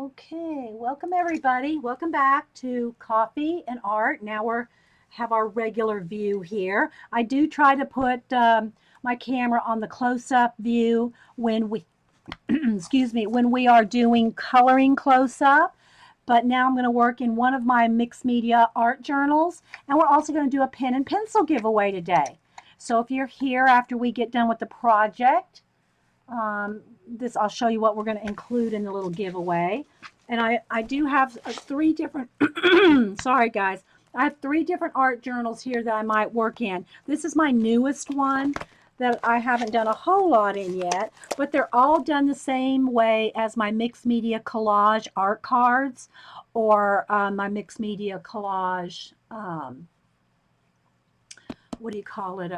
Okay, welcome everybody. Welcome back to Coffee and Art. Now we have our regular view here. I do try to put my camera on the close-up view when we, excuse me, when we are doing coloring close-up. But now I'm going to work in one of my mixed media art journals, and we're also going to do a pen and pencil giveaway today. So if you're here after we get done with the project, this I'll show you what we're going to include in the little giveaway. And I do have three different sorry guys, I have three different art journals here that I might work in. This is my newest one that I haven't done a whole lot in yet, but they're all done the same way as my mixed media collage art cards, or my mixed media collage what do you call it,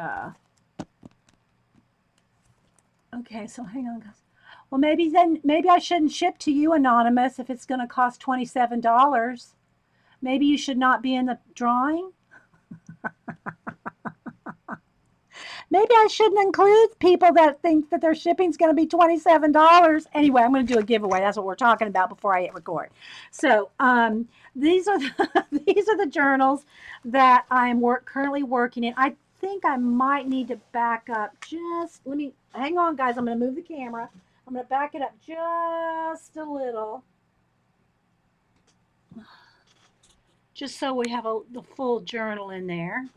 okay, so hang on, guys. Well, maybe I shouldn't ship to you, Anonymous, if it's going to cost $27. Maybe you should not be in the drawing. Maybe I shouldn't include people that think that their shipping's going to be $27. Anyway, I'm going to do a giveaway. That's what we're talking about before I hit record. So these are these are the journals that I'm currently working in. I think I might need to back up. Just let me hang on, guys. I'm going to move the camera. I'm going to back it up just a little, just so we have the full journal in there.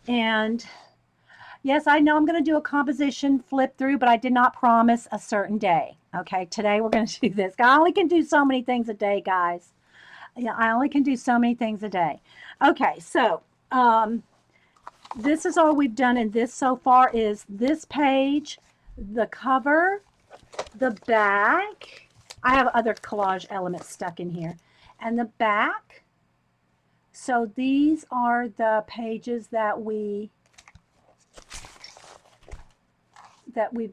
And yes, I know I'm going to do a composition flip through, but I did not promise a certain day. Okay, today we're going to do this. I only can do so many things a day, guys. Yeah, I only can do so many things a day. Okay, so this is all we've done in this so far is this page, the cover, the back. I have other collage elements stuck in here. And the back. So these are the pages that we've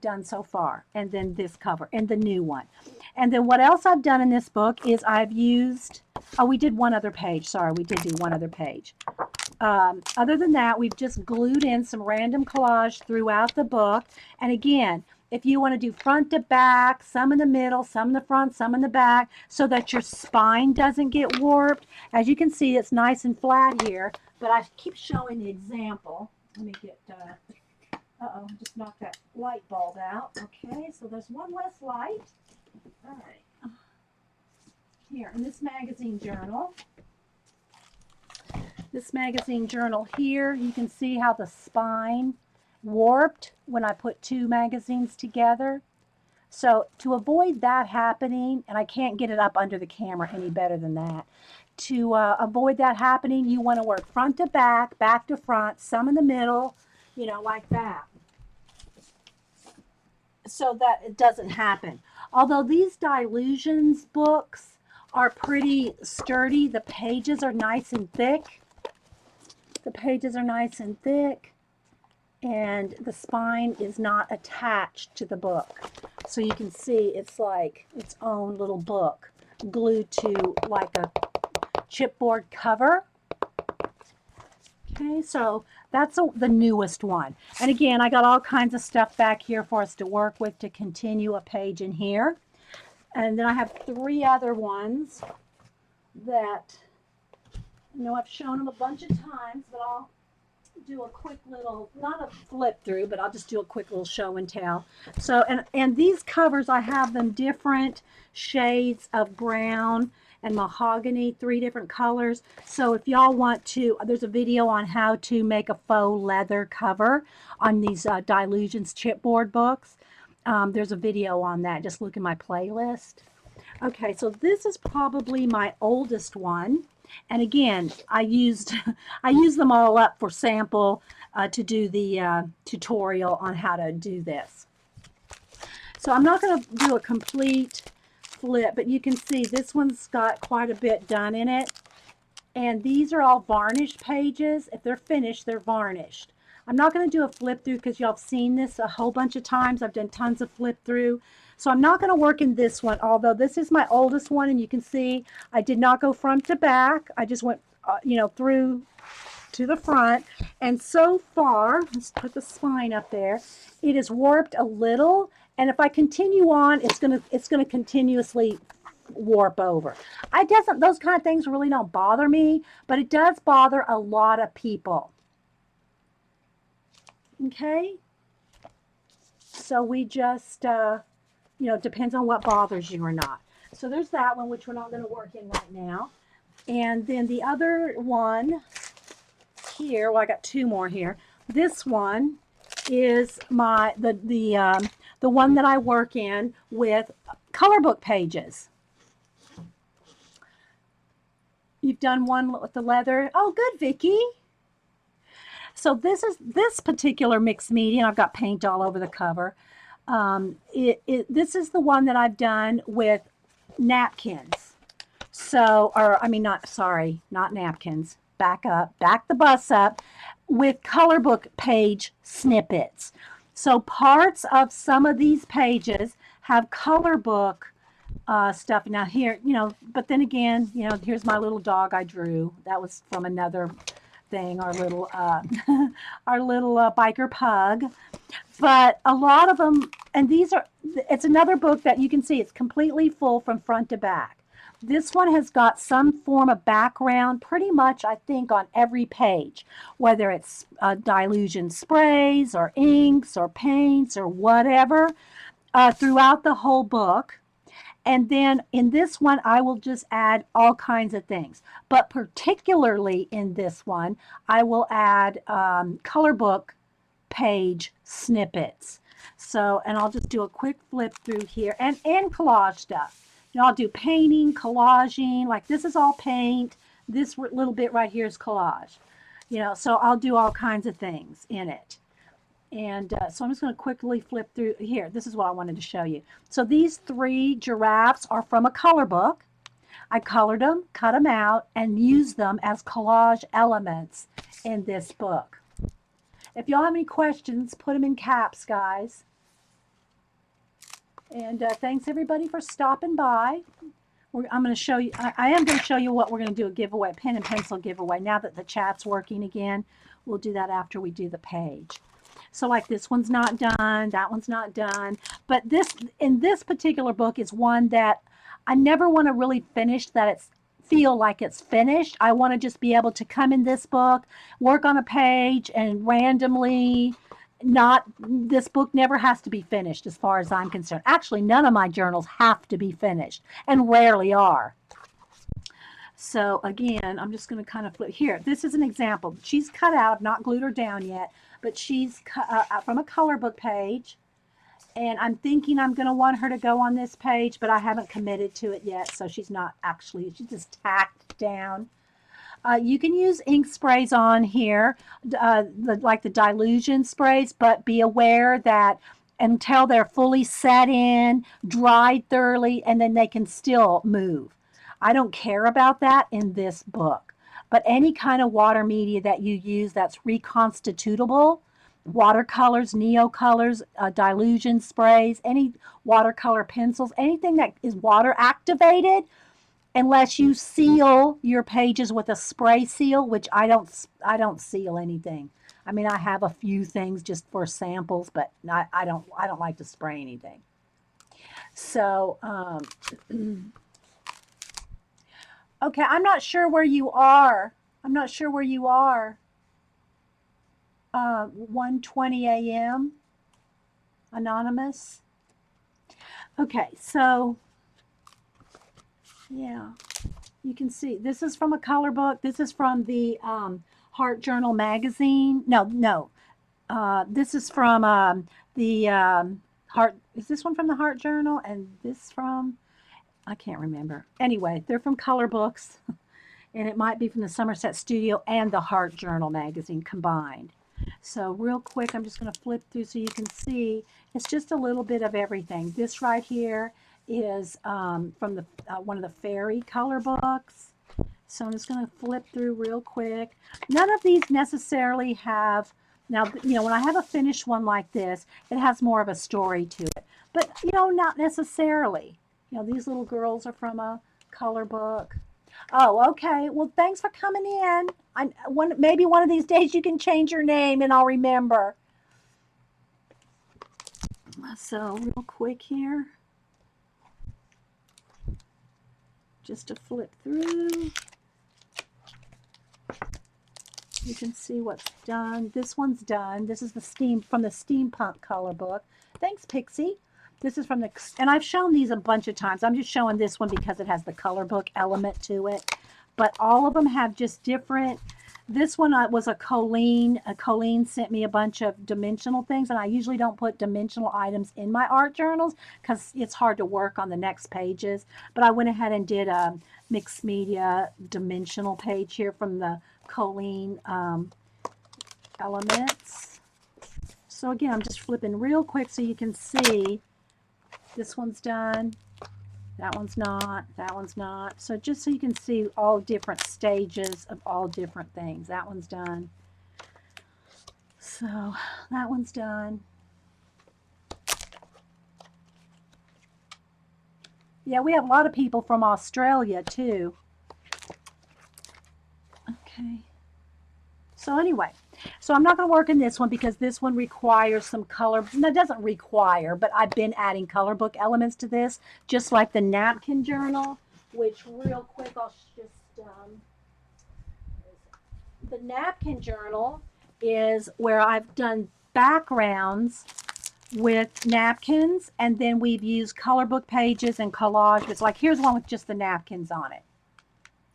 done so far, and then this cover and the new one. And then what else I've done in this book is I've used, oh, we did one other page. Sorry, we did do one other page. Other than that, we've just glued in some random collage throughout the book. And again, if you want to do front to back, some in the middle, some in the front, some in the back, so that your spine doesn't get warped. As you can see, it's nice and flat here, but I keep showing the example. Let me get, uh-oh, just knocked that light bulb out. Okay, so there's one less light. All right. Here, in this magazine journal. This magazine journal here, you can see how the spine warped when I put two magazines together. So to avoid that happening, and I can't get it up under the camera any better than that, to avoid that happening, you want to work front to back, back to front, some in the middle, you know, like that, so that it doesn't happen. Although these Dilutions books are pretty sturdy, the pages are nice and thick. The pages are nice and thick, and the spine is not attached to the book. So you can see it's like its own little book glued to like a chipboard cover. Okay, so that's the newest one. And again, I got all kinds of stuff back here for us to work with to continue a page in here. And then I have three other ones that, you know, I've shown them a bunch of times, but I'll do a quick little, not a flip through, but I'll just do a quick little show and tell. So, and these covers, I have them different shades of brown and mahogany, three different colors. So if y'all want to, there's a video on how to make a faux leather cover on these Dilutions chipboard books. There's a video on that. Just look in my playlist. Okay, so this is probably my oldest one. And again, I used them all up for sample to do the tutorial on how to do this. So I'm not going to do a complete flip, but you can see this one's got quite a bit done in it. And these are all varnished pages. If they're finished, they're varnished. I'm not going to do a flip through because y'all have seen this a whole bunch of times. I've done tons of flip through. So I'm not going to work in this one, although this is my oldest one, and you can see I did not go front to back. I just went, you know, through to the front. And so far, let's put the spine up there, it is warped a little, And if I continue on, it's gonna continuously warp over. I doesn't those kind of things really don't bother me, but it does bother a lot of people. Okay, so we just you know, depends on what bothers you or not. So there's that one, which we're not going to work in right now. And then the other one here, well, I got two more here. This one is the one that I work in with color book pages. You've done one with the leather. Oh, good, Vicki. So this particular mixed media. I've got paint all over the cover. This is the one that I've done with napkins. So, or I mean, not napkins. Back the bus up with color book page snippets. So parts of some of these pages have color book stuff. Now here, you know, but then again, you know, here's my little dog I drew. That was from another thing, our little biker pug. But a lot of them, and it's another book that you can see it's completely full from front to back. This one has got some form of background pretty much, I think, on every page, whether it's dilution sprays or inks or paints or whatever, throughout the whole book. And then in this one, I will just add all kinds of things. But particularly in this one, I will add color book page snippets. So, and I'll just do a quick flip through here and collage stuff. You know, I'll do painting, collaging, like this is all paint. This little bit right here is collage. You know, so I'll do all kinds of things in it. And so I'm just going to quickly flip through here. This is what I wanted to show you. So these three giraffes are from a color book. I colored them, cut them out, and used them as collage elements in this book. If y'all have any questions, put them in caps, guys. And thanks everybody for stopping by. I'm going to show you, I am going to show you what we're going to do, a giveaway, a pen and pencil giveaway. Now that the chat's working again, we'll do that after we do the page. So like this one's not done, that one's not done. But in this particular book is one that I never want to really finish, that it's feel like it's finished. I want to just be able to come in this book, work on a page, and randomly this book never has to be finished as far as I'm concerned. Actually, none of my journals have to be finished and rarely are. So again, I'm just going to kind of flip here. This is an example. She's cut out, I've not glued her down yet, but she's cut from a color book page. And I'm thinking I'm going to want her to go on this page, but I haven't committed to it yet. So she's just tacked down. You can use ink sprays on here, like the dilution sprays, but be aware that until they're fully set in, dried thoroughly, and then they can still move. I don't care about that in this book. But any kind of water media that you use that's reconstitutable, watercolors, neocolors, dilution sprays, any watercolor pencils, anything that is water activated, unless you seal your pages with a spray seal, which I don't seal anything. I mean, I have a few things just for samples, but I don't like to spray anything. So, okay, I'm not sure where you are. 1:20 a.m. Anonymous. Okay, so yeah, you can see this is from a color book. This is from the Heart Journal magazine. No, this is from the Heart. Is this one from the Heart Journal? And this from, I can't remember. Anyway, they're from color books, and it might be from the Somerset Studio and the Heart Journal magazine combined. So real quick, I'm just going to flip through so you can see. It's just a little bit of everything. This right here is from the one of the fairy color books. So I'm just going to flip through real quick. None of these necessarily have, now, you know, when I have a finished one like this, it has more of a story to it. But, you know, not necessarily. You know, these little girls are from a color book. Oh, okay. Well, thanks for coming in. Maybe one of these days you can change your name and I'll remember. So real quick here, just to flip through, you can see what's done. This one's done. This is the from the Steampunk color book. Thanks, Pixie. This is from the, and I've shown these a bunch of times. I'm just showing this one because it has the color book element to it. But all of them have just different. This one was a Colleen. Colleen sent me a bunch of dimensional things, and I usually don't put dimensional items in my art journals because it's hard to work on the next pages. But I went ahead and did a mixed media dimensional page here from the Colleen elements. So again, I'm just flipping real quick so you can see this one's done, that one's not, that one's not. So just so you can see all different stages of all different things. That one's done. So that one's done. Yeah, we have a lot of people from Australia too. Okay. So anyway, so I'm not going to work in this one because this one requires some color. No, it doesn't require, but I've been adding color book elements to this, just like the napkin journal, which real quick I'll just, the napkin journal is where I've done backgrounds with napkins, and then we've used color book pages and collage. It's like, here's one with just the napkins on it.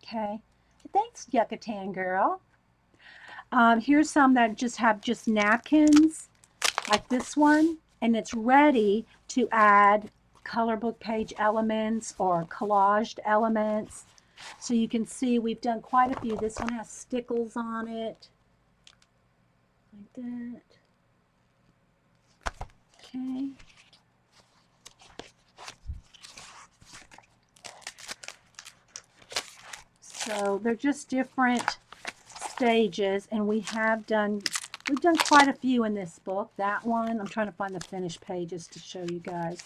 Okay. Thanks, Yucatan girl. Here's some that just have just napkins, like this one, and it's ready to add color book page elements or collaged elements. So you can see we've done quite a few. This one has stickles on it, like that. Okay. So they're just different stages, and we've done quite a few in this book. That one, I'm trying to find the finished pages to show you guys.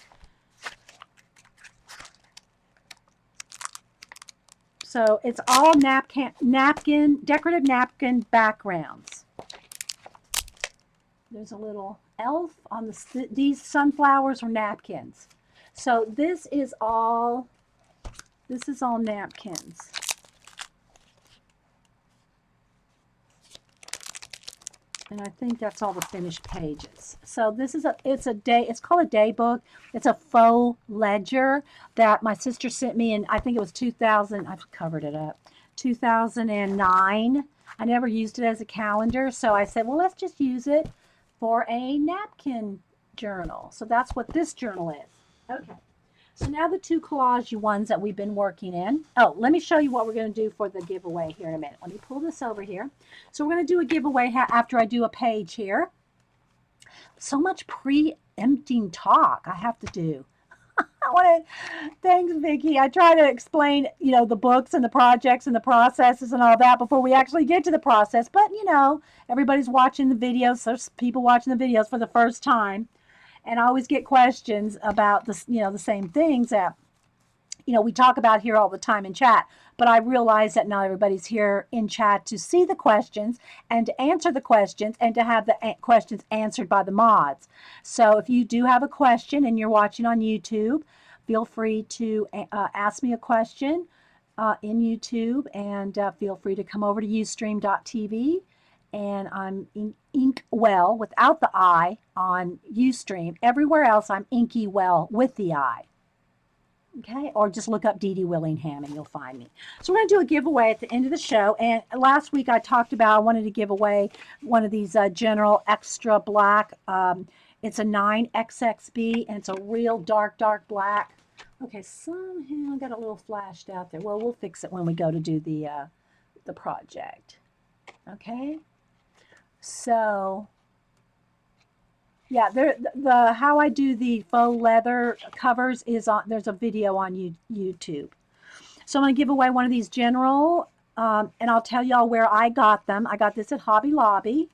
So it's all decorative napkin backgrounds. There's a little elf on these sunflowers are napkins. So this is all napkins. And I think that's all the finished pages. So this is it's called a day book. It's a faux ledger that my sister sent me, and I think it was 2000, I've covered it up, 2009. I never used it as a calendar, so I said, well, let's just use it for a napkin journal. So that's what this journal is. Okay. So now the two collage ones that we've been working in. Oh, let me show you what we're going to do for the giveaway here in a minute. Let me pull this over here. So we're going to do a giveaway after I do a page here. So much preempting talk I have to do. Thanks, Vicki. I try to explain, the books and the projects and the processes and all that before we actually get to the process. But, everybody's watching the videos. There's people watching the videos for the first time. And I always get questions about this, the same things that, we talk about here all the time in chat. But I realize that not everybody's here in chat to see the questions and to answer the questions and to have the questions answered by the mods. So if you do have a question and you're watching on YouTube, feel free to ask me a question in YouTube, and feel free to come over to ustream.tv. And I'm inkiwell without the I on Ustream. Everywhere else, I'm inkiwell with the I. Okay, or just look up Dede Willingham and you'll find me. So we're going to do a giveaway at the end of the show. And last week I talked about I wanted to give away one of these General Extra Black. It's a 9XXB, and it's a real dark black. Okay, somehow I got a little flashed out there. Well, we'll fix it when we go to do the project. Okay. So, yeah, the how I do the faux leather covers is on. There's a video on YouTube. So I'm going to give away one of these General, and I'll tell y'all where I got them. I got this at Hobby Lobby.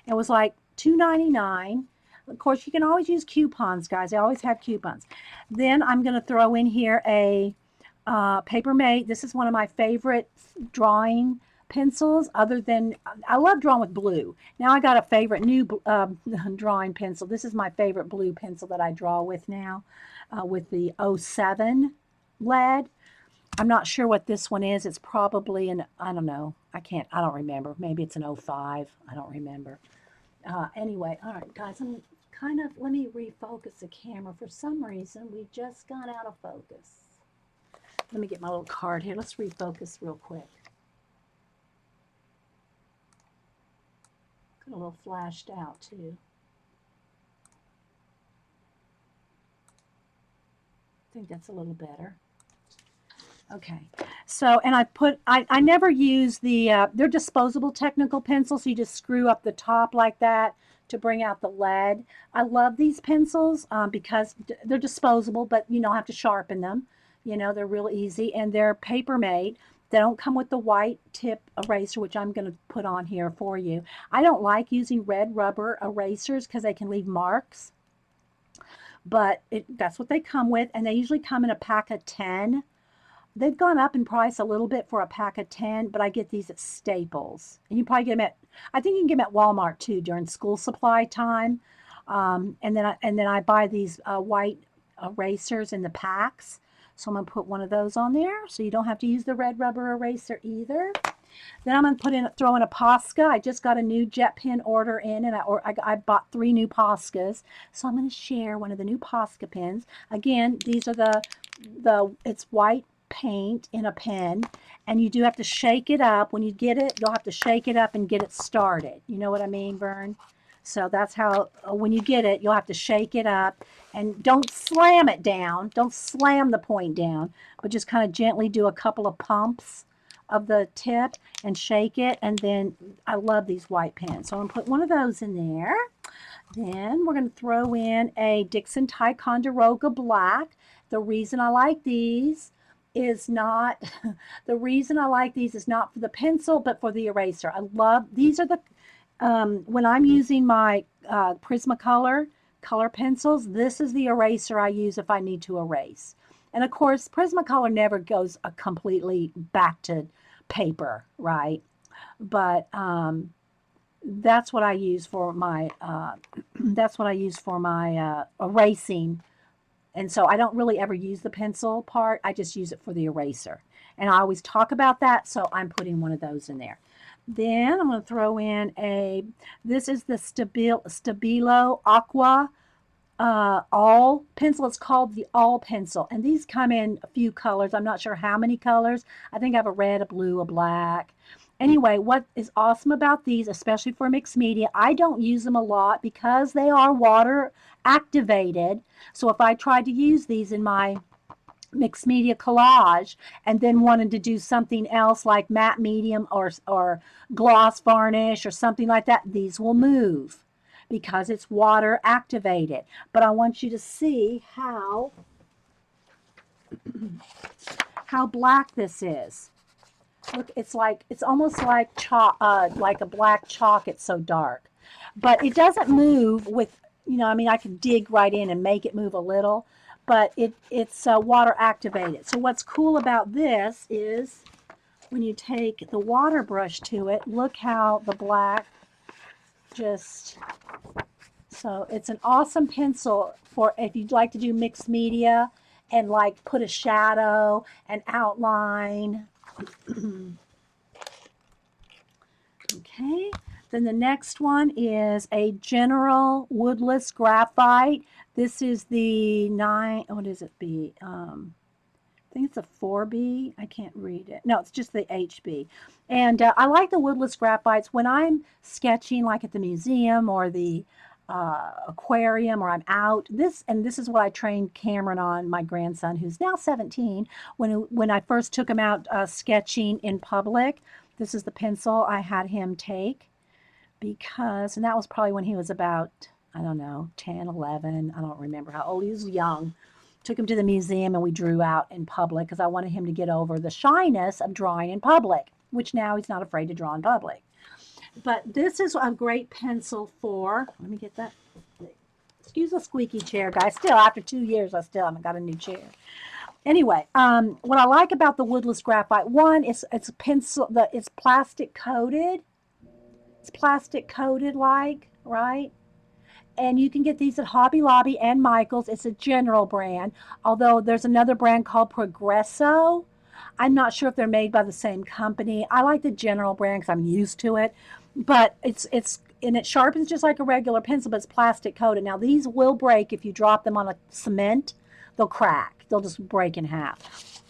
It was like $2.99. Of course, you can always use coupons, guys. I always have coupons. Then I'm going to throw in here a Paper Mate. This is one of my favorite drawing pencils other than, I love drawing with blue. Now I got a favorite new drawing pencil. This is my favorite blue pencil that I draw with now, with the '07 lead. I'm not sure what this one is. It's probably an, I don't know. I don't remember. Maybe it's an '05. I don't remember. Anyway, all right, guys, I'm kind of, let me refocus the camera. For some reason, we just got out of focus. Let me get my little card here. Let's refocus real quick. Got a little flashed out, too. I think that's a little better. Okay, so, and I never use the, they're disposable technical pencils, so you just screw up the top like that to bring out the lead. I love these pencils because they're disposable, but you don't have to sharpen them. You know, they're real easy, and they're paper made. They don't come with the white tip eraser, which I'm going to put on here for you. I don't like using red rubber erasers because they can leave marks, but that's what they come with, and they usually come in a pack of 10. They've gone up in price a little bit for a pack of 10, but I get these at Staples. And you probably get them at, I think you can get them at Walmart too during school supply time. And then I buy these white erasers in the packs. So I'm going to put one of those on there so you don't have to use the red rubber eraser either. Then I'm going to throw in a Posca. I just got a new jet pen order in, and I bought 3 new Poscas. So I'm going to share one of the new Posca pens. Again, these are it's white paint in a pen, and you do have to shake it up. When you get it, you'll have to shake it up and get it started. You know what I mean, Vern? So that's how, when you get it, you'll have to shake it up, and don't slam it down. Don't slam the point down, but just kind of gently do a couple of pumps of the tip and shake it. And then I love these white pens, so I'm going to put one of those in there. Then we're going to throw in a Dixon Ticonderoga Black. The reason I like these is not the reason I like these is not for the pencil, but for the eraser. I love these are the when I'm using my Prismacolor color pencils, this is the eraser I use if I need to erase. And of course, Prismacolor never goes completely back to paper, right? But that's what I use for my erasing. And so I don't really ever use the pencil part. I just use it for the eraser. And I always talk about that, so I'm putting one of those in there. Then I'm going to throw in this is the Stabilo Aqua All pencil. It's called the All pencil. And these come in a few colors. I'm not sure how many colors. I think I have a red, a blue, a black. Anyway, what is awesome about these, especially for mixed media, I don't use them a lot because they are water activated. So if I tried to use these in my mixed media collage and then wanted to do something else like matte medium or gloss varnish or something like that, these will move because it's water activated. But I want you to see how black this is. Look, it's almost like chalk, like a black chalk. It's so dark, but it doesn't move with, I mean, I can dig right in and make it move a little, but it's water activated. So what's cool about this is when you take the water brush to it, look how the black so it's an awesome pencil for if you'd like to do mixed media and like put a shadow and outline. Okay, then the next one is a General Woodless Graphite. This is the what is it, B? I think it's a 4B. I can't read it. No, it's just the HB. And I like the woodless graphites when I'm sketching like at the museum or the aquarium, or I'm out. This is what I trained Cameron on, my grandson, who's now 17. When I first took him out sketching in public, this is the pencil I had him take and that was probably when he was about, I don't know, 10, 11. I don't remember how old. He was young. Took him to the museum and we drew out in public because I wanted him to get over the shyness of drawing in public, which now he's not afraid to draw in public. But this is a great pencil for, let me get that, excuse the squeaky chair, guys. Still, after 2 years, I still haven't got a new chair. Anyway, what I like about the woodless graphite, one, it's a pencil, it's plastic coated. It's plastic coated like, right? And you can get these at Hobby Lobby and Michael's. It's a general brand, although there's another brand called Progresso. I'm not sure if they're made by the same company. I like the general brand because I'm used to it, but it's and it sharpens just like a regular pencil, but it's plastic coated. Now these will break if you drop them on a cement. They'll crack. They'll just break in half.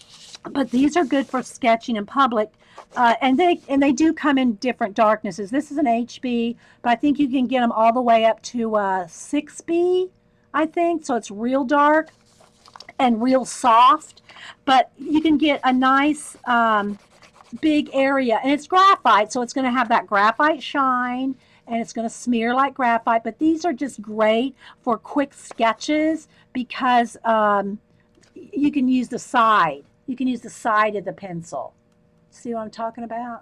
But these are good for sketching in public, and they do come in different darknesses. This is an HB, but I think you can get them all the way up to 6B, I think. So it's real dark and real soft, but you can get a nice big area, and it's graphite, so it's going to have that graphite shine, and it's going to smear like graphite. But these are just great for quick sketches because you can use the side. You can use the side of the pencil. See what I'm talking about?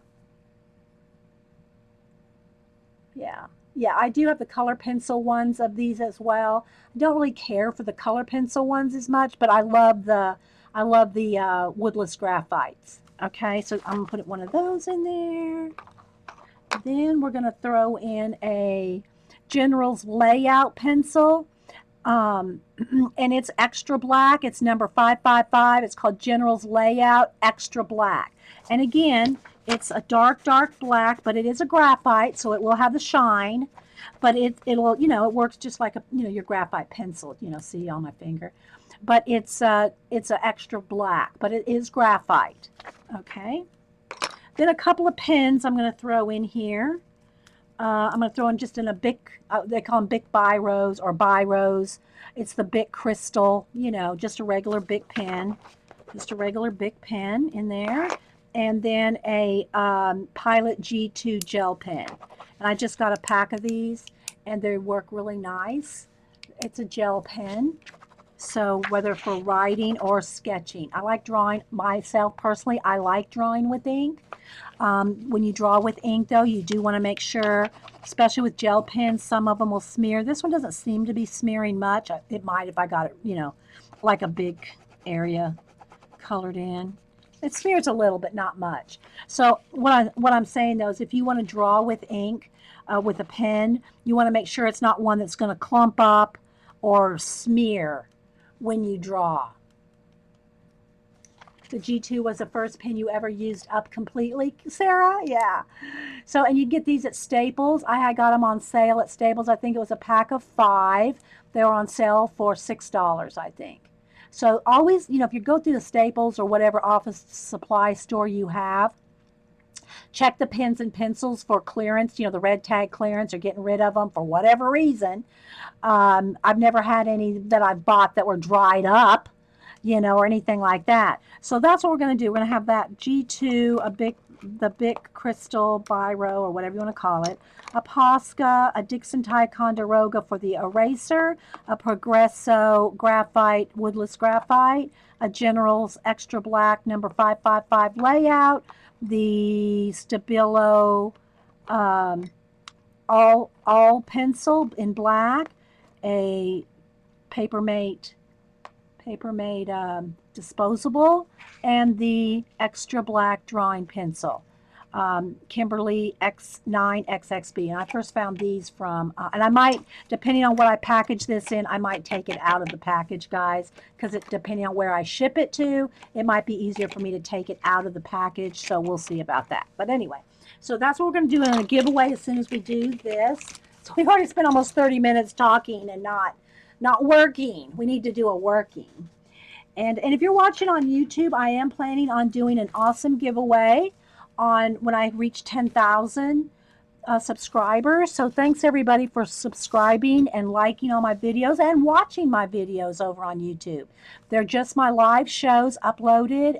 Yeah. Yeah, I do have the color pencil ones of these as well. I don't really care for the color pencil ones as much, but I love the woodless graphites. Okay, so I'm gonna put one of those in there. Then we're gonna throw in a General's Layout pencil. And it's extra black. It's number 555. It's called General's Layout Extra Black. And again, it's a dark, dark black, but it is a graphite, so it will have the shine. But it'll, it works just like your graphite pencil. See on my finger. But it's a extra black, but it is graphite. Okay. Then a couple of pens I'm going to throw in here. I'm going to throw in just in a Bic, they call them Bic Biros or Biros. It's the Bic Crystal, just a regular Bic pen. Just a regular Bic pen in there. And then a Pilot G2 gel pen. And I just got a pack of these, and they work really nice. It's a gel pen. So whether for writing or sketching, I like drawing myself personally. I like drawing with ink. When you draw with ink, though, you do want to make sure, especially with gel pens, some of them will smear. This one doesn't seem to be smearing much. It might if I got it, like a big area colored in. It smears a little, but not much. So what I'm saying, though, is if you want to draw with ink, with a pen, you want to make sure it's not one that's going to clump up or smear when you draw. The G2 was the first pen you ever used up completely, Sarah? Yeah. So, and you get these at Staples. I got them on sale at Staples. I think it was a pack of 5. They were on sale for $6, I think. So always, if you go through the Staples or whatever office supply store you have, check the pens and pencils for clearance, the red tag clearance or getting rid of them for whatever reason. I've never had any that I've bought that were dried up, or anything like that. So that's what we're going to do. We're going to have that G2, the Bic Crystal Biro, or whatever you want to call it, a Posca, a Dixon Ticonderoga for the eraser, a Progresso Graphite, Woodless Graphite, a General's Extra Black number 555 layout, the Stabilo all pencil in black, a Papermate disposable, and the extra black drawing pencil, Kimberly X9XXB. And I first found these from, and I might, depending on what I package this in, I might take it out of the package, guys, because depending on where I ship it to, it might be easier for me to take it out of the package. So we'll see about that. But anyway, so that's what we're going to do in a giveaway as soon as we do this. So we've already spent almost 30 minutes talking and not working. We need to do a working. And if you're watching on YouTube, I am planning on doing an awesome giveaway on when I reach 10,000 subscribers. So thanks everybody for subscribing and liking all my videos and watching my videos over on YouTube. They're just my live shows uploaded.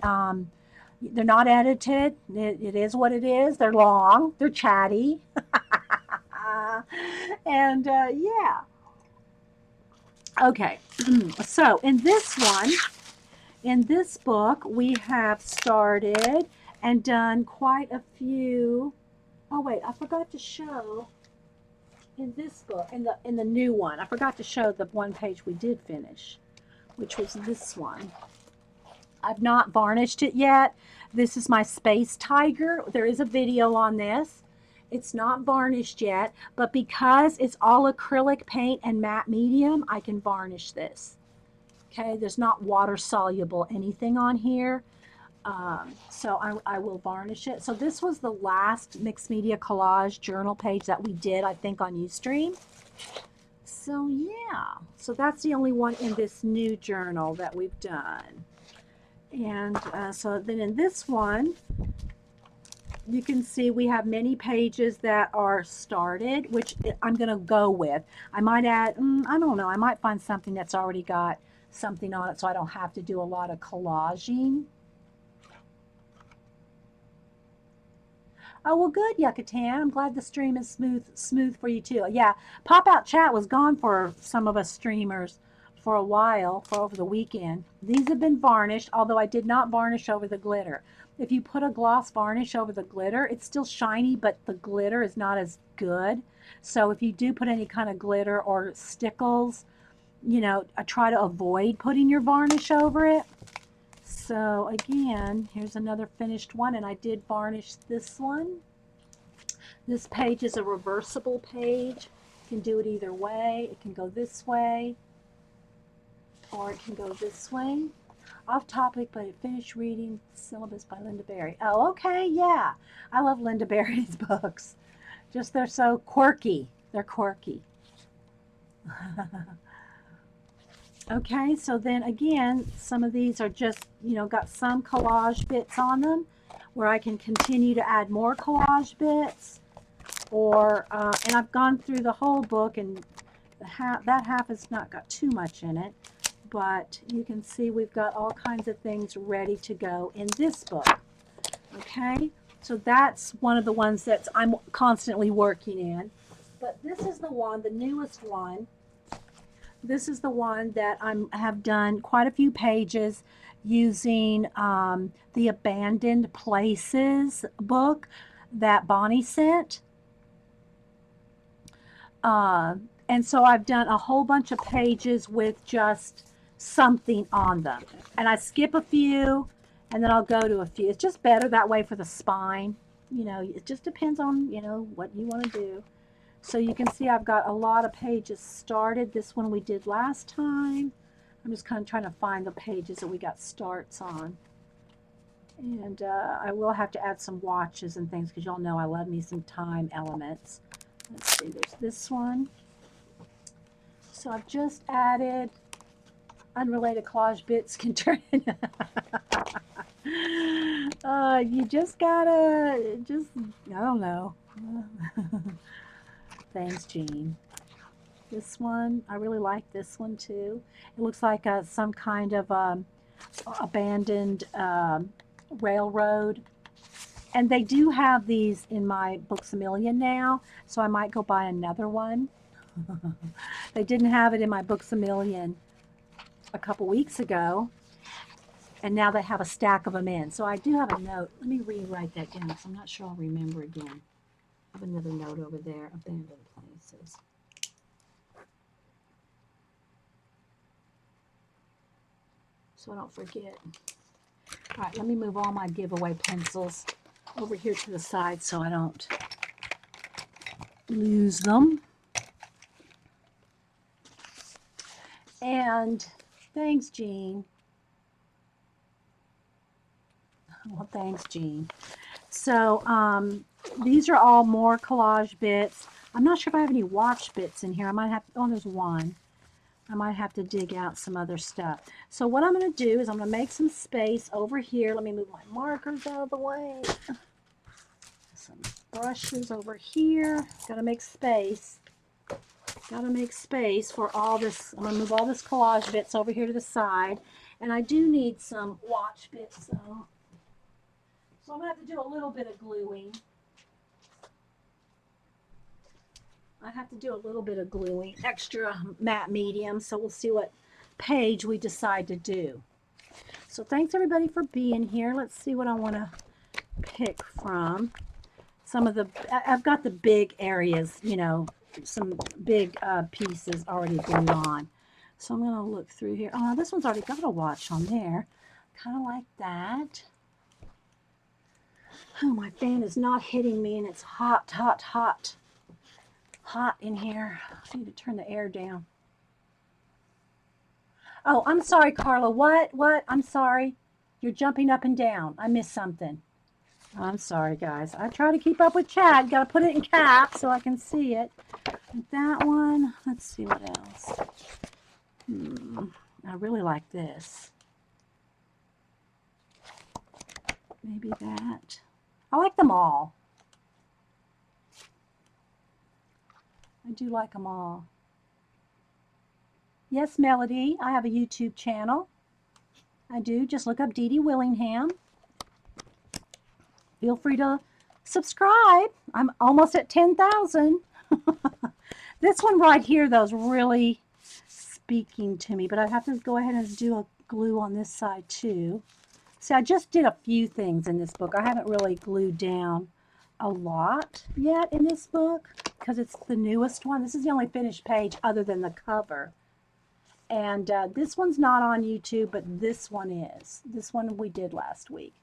They're not edited. It is what it is. They're long. They're chatty. And yeah. Okay, so in this book, we have started and done quite a few. Oh wait, I forgot to show in this book, in the new one, I forgot to show the one page we did finish, which was this one. I've not varnished it yet. This is my Space Tiger. There is a video on this. It's not varnished yet, but because it's all acrylic paint and matte medium, I can varnish this. Okay, there's not water soluble anything on here. So I will varnish it. So this was the last mixed media collage journal page that we did, I think, on Ustream. So yeah, so that's the only one in this new journal that we've done. And so then in this one, you can see we have many pages that are started, which I'm going to go with. I might add, I don't know, I might find something that's already got something on it so I don't have to do a lot of collaging. Oh, well, good, Yucatan. I'm glad the stream is smooth for you too. Yeah, pop-out chat was gone for some of us streamers for a while, for over the weekend. These have been varnished, although I did not varnish over the glitter. If you put a gloss varnish over the glitter, it's still shiny, but the glitter is not as good. So if you do put any kind of glitter or stickles, you know, I try to avoid putting your varnish over it. So again, here's another finished one, and I did varnish this one. This page is a reversible page. You can do it either way. It can go this way, or it can go this way. Off topic, but I finished reading Syllabus by Linda Berry. Oh, okay, yeah. I love Linda Berry's books. Just they're so quirky. They're quirky. Okay, so then again, some of these are just, you know, got some collage bits on them where I can continue to add more collage bits. Or, and I've gone through the whole book, and that half has not got too much in it. But you can see we've got all kinds of things ready to go in this book. Okay, so that's one of the ones that I'm constantly working in. But this is the one, the newest one. This is the one that I have done quite a few pages using the Abandoned Places book that Bonnie sent. And so I've done a whole bunch of pages with just something on them. And I skip a few, and then I'll go to a few. It's just better that way for the spine. You know, it just depends on, you know, what you want to do. So you can see I've got a lot of pages started. This one we did last time. I'm just kind of trying to find the pages that we got starts on. And I will have to add some watches and things because y'all know I love me some time elements. Let's see, there's this one. So I've just added unrelated collage bits can turn into you just gotta, I don't know. Thanks, Jean. This one, I really like this one too. It looks like some kind of abandoned railroad. And they do have these in my Books A Million now, so I might go buy another one. They didn't have it in my Books A Million a couple weeks ago, and now they have a stack of them in. So I do have a note. Let me rewrite that down because I'm not sure I'll remember again. I have another note over there, Abandoned Places. So I don't forget. All right, let me move all my giveaway pencils over here to the side so I don't lose them. And thanks, Jean. Well, thanks, Jean. So these are all more collage bits. I'm not sure if I have any watch bits in here. I might have, oh, there's one. I might have to dig out some other stuff. So what I'm going to do is I'm going to make some space over here. Let me move my markers out of the way. Some brushes over here. Got to make space. Got to make space for all this. I'm going to move all this collage bits over here to the side. And I do need some watch bits, though. So I'm going to have to do a little bit of gluing. I have to do a little bit of gluing, extra matte medium, so we'll see what page we decide to do. So thanks everybody for being here. Let's see what I want to pick from. Some of the, I've got the big areas, you know, some big pieces already glued on. So I'm going to look through here. Oh, this one's already got a watch on there. Kind of like that. Oh, my fan is not hitting me and it's hot, hot, hot. Hot in here. I need to turn the air down. Oh, I'm sorry, Carla. What? I'm sorry. You're jumping up and down. I missed something. I'm sorry, guys. I try to keep up with chat. Got to put it in caps so I can see it. That one. Let's see what else. I really like this. Maybe that. I like them all. I do like them all. Yes, Melody. I have a YouTube channel. I do. Just look up Dede Willingham. Feel free to subscribe. I'm almost at 10,000. This one right here, though, is really speaking to me, but I have to go ahead and do a glue on this side too. See, I just did a few things in this book. I haven't really glued down a lot yet in this book because it's the newest one. This is the only finished page other than the cover. And this one's not on YouTube, but this one is. This one we did last week.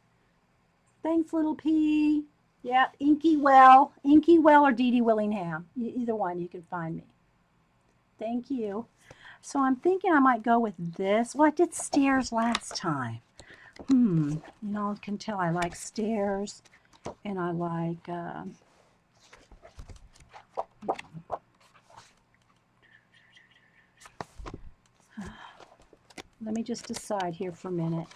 Thanks, Little P. Yeah, inkiwell or Dede Willingham. Either one, you can find me. Thank you. So I'm thinking I might go with this. Well, I did stairs last time. You know, I can tell I like stairs, and I like. Let me just decide here for a minute.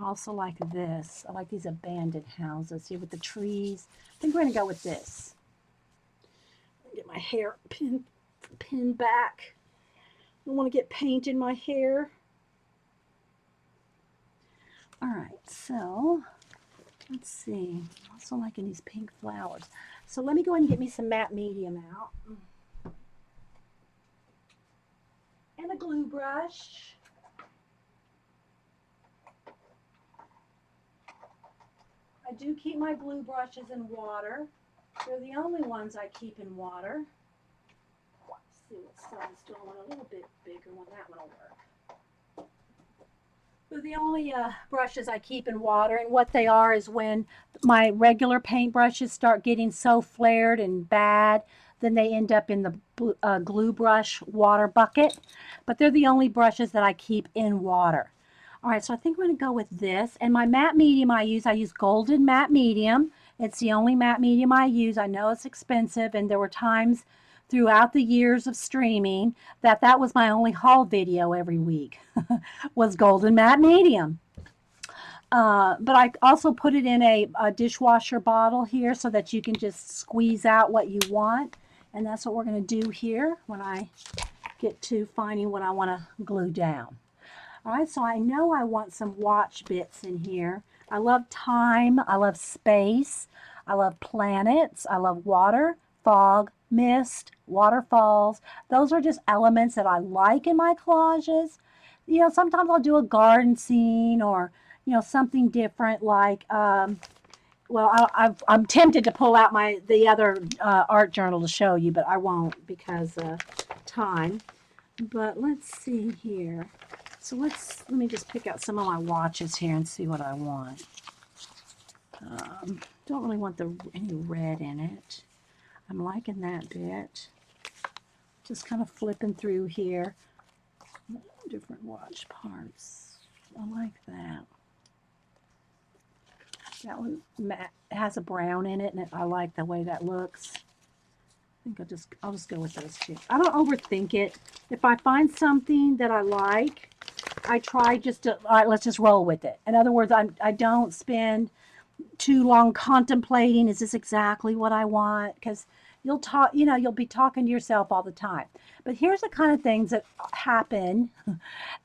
I also like this. I like these abandoned houses here with the trees. I think we're going to go with this. Get my hair pinned back. I don't want to get paint in my hair. All right, so let's see. I'm also liking these pink flowers. So let me go ahead and get me some matte medium out. And a glue brush. I do keep my glue brushes in water. They're the only ones I keep in water. Let's see what size do I want? A little bit bigger one. That one will work. They're the only brushes I keep in water, and what they are is when my regular paint brushes start getting so flared and bad, then they end up in the glue brush water bucket. But they're the only brushes that I keep in water. All right, so I think we're going to go with this. And my matte medium I use Golden Matte Medium. It's the only matte medium I use. I know it's expensive, and there were times throughout the years of streaming that was my only haul video every week, was Golden Matte Medium. But I also put it in a dishwasher bottle here so that you can just squeeze out what you want. And that's what we're going to do here when I get to finding what I want to glue down. All right, so I know I want some watch bits in here. I love time. I love space. I love planets. I love water, fog, mist, waterfalls. Those are just elements that I like in my collages. You know, sometimes I'll do a garden scene or, you know, something different like, well, I'm tempted to pull out the other art journal to show you, but I won't because time. But let's see here. So let me just pick out some of my watches here and see what I want. Don't really want any red in it. I'm liking that bit. Just kind of flipping through here. Different watch parts. I like that. That one has a brown in it, and I like the way that looks. I think I'll just go with those two. I don't overthink it. If I find something that I like, I try just to, all right, let's just roll with it. In other words, I don't spend too long contemplating, is this exactly what I want? Because you'll be talking to yourself all the time. But here's the kind of things that happen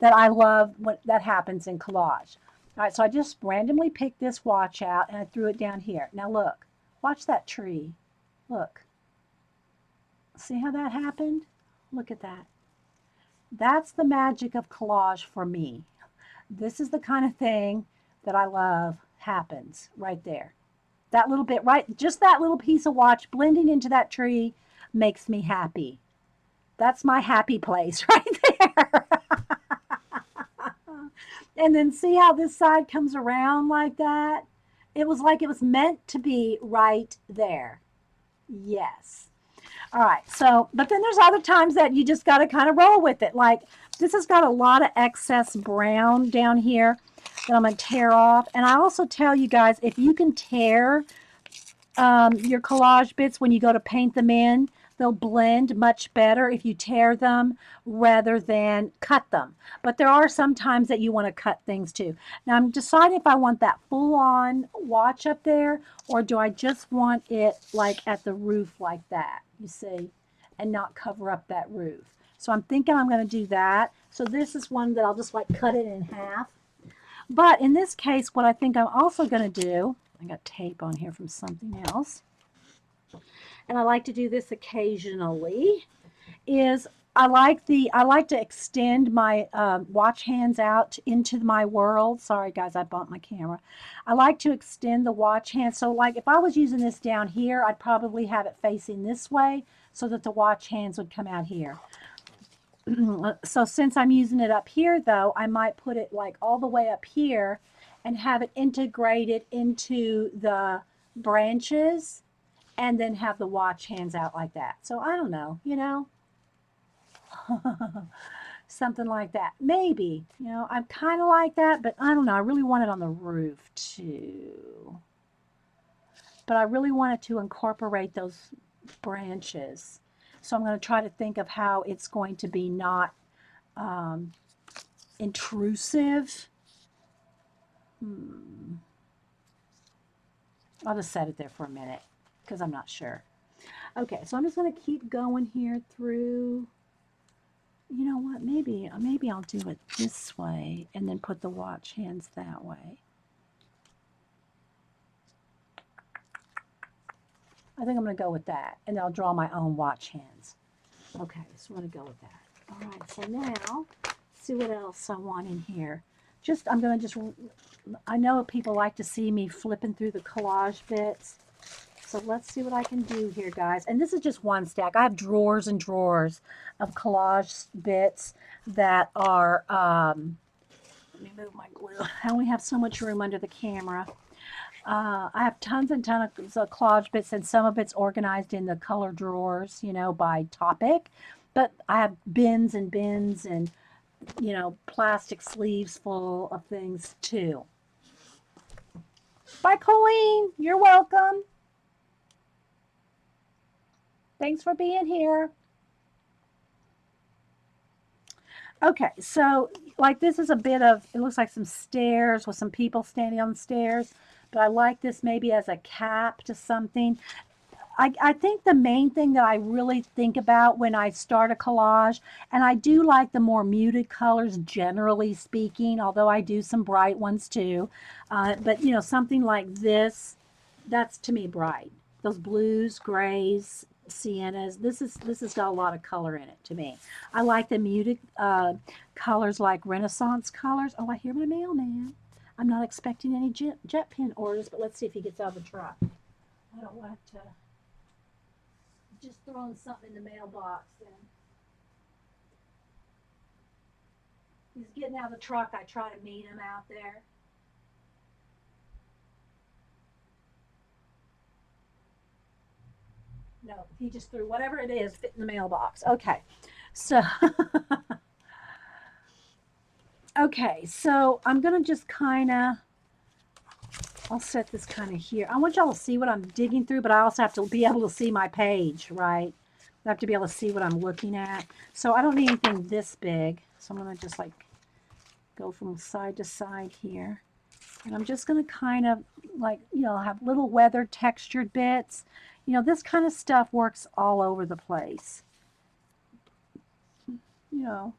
that I love that happens in collage. All right, so I just randomly picked this watch out and I threw it down here. Now look, watch that tree. Look. See how that happened? Look at that. That's the magic of collage for me. This is the kind of thing that I love happens right there. That little bit, right? Just that little piece of watch blending into that tree makes me happy. That's my happy place right there. And then see how this side comes around like that? It was like it was meant to be right there. Yes. All right. So, but then there's other times that you just got to kind of roll with it. Like this has got a lot of excess brown down here that I'm going to tear off. And I also tell you guys, if you can tear your collage bits when you go to paint them in, they'll blend much better if you tear them rather than cut them. But there are some times that you want to cut things too. Now I'm deciding if I want that full on watch up there or do I just want it like at the roof like that, you see, and not cover up that roof. So I'm thinking I'm going to do that. So this is one that I'll just like cut it in half. But in this case, what I think I'm also going to do, I got tape on here from something else, and I like to do this occasionally, is I like to extend my watch hands out into my world. Sorry guys, I bumped my camera. I like to extend the watch hands. So like if I was using this down here, I'd probably have it facing this way so that the watch hands would come out here. So since I'm using it up here though, I might put it like all the way up here and have it integrated into the branches and then have the watch hands out like that. So I don't know, you know, something like that. Maybe, you know, I'm kind of like that, but I don't know. I really want it on the roof too. But I really wanted to incorporate those branches. So I'm going to try to think of how it's going to be not intrusive. I'll just set it there for a minute because I'm not sure. Okay, so I'm just going to keep going here through. You know what? Maybe I'll do it this way and then put the watch hands that way. I think I'm going to go with that, and I'll draw my own watch hands. Okay, so I'm going to go with that. All right, so now, see what else I want in here. I'm going to I know people like to see me flipping through the collage bits. So let's see what I can do here, guys. And this is just one stack. I have drawers and drawers of collage bits that are, let me move my glue. I only have so much room under the camera. I have tons and tons of collage bits, and some of it's organized in the color drawers, you know, by topic. But I have bins and bins and, you know, plastic sleeves full of things too. Bye, Colleen. You're welcome. Thanks for being here. Okay, so like this is a bit of, it looks like some stairs with some people standing on the stairs, but I like this maybe as a cap to something. I think the main thing that I really think about when I start a collage, and I do like the more muted colors generally speaking, although I do some bright ones too. But you know, something like this, that's to me bright. Those blues, grays, siennas. This has got a lot of color in it to me. I like the muted colors like Renaissance colors. Oh, I hear my mailman. I'm not expecting any jet pin orders, but let's see if he gets out of the truck. I don't want to just throwing something in the mailbox. And he's getting out of the truck. I try to meet him out there. No, he just threw whatever it is fit in the mailbox. Okay, so okay, so I'm gonna just kind of, I'll set this kind of here. I want y'all to see what I'm digging through, but I also have to be able to see my page, right? I have to be able to see what I'm looking at. So I don't need anything this big. So I'm gonna just like go from side to side here. And I'm just going to kind of like, you know, have little weathered textured bits. You know, this kind of stuff works all over the place. You know,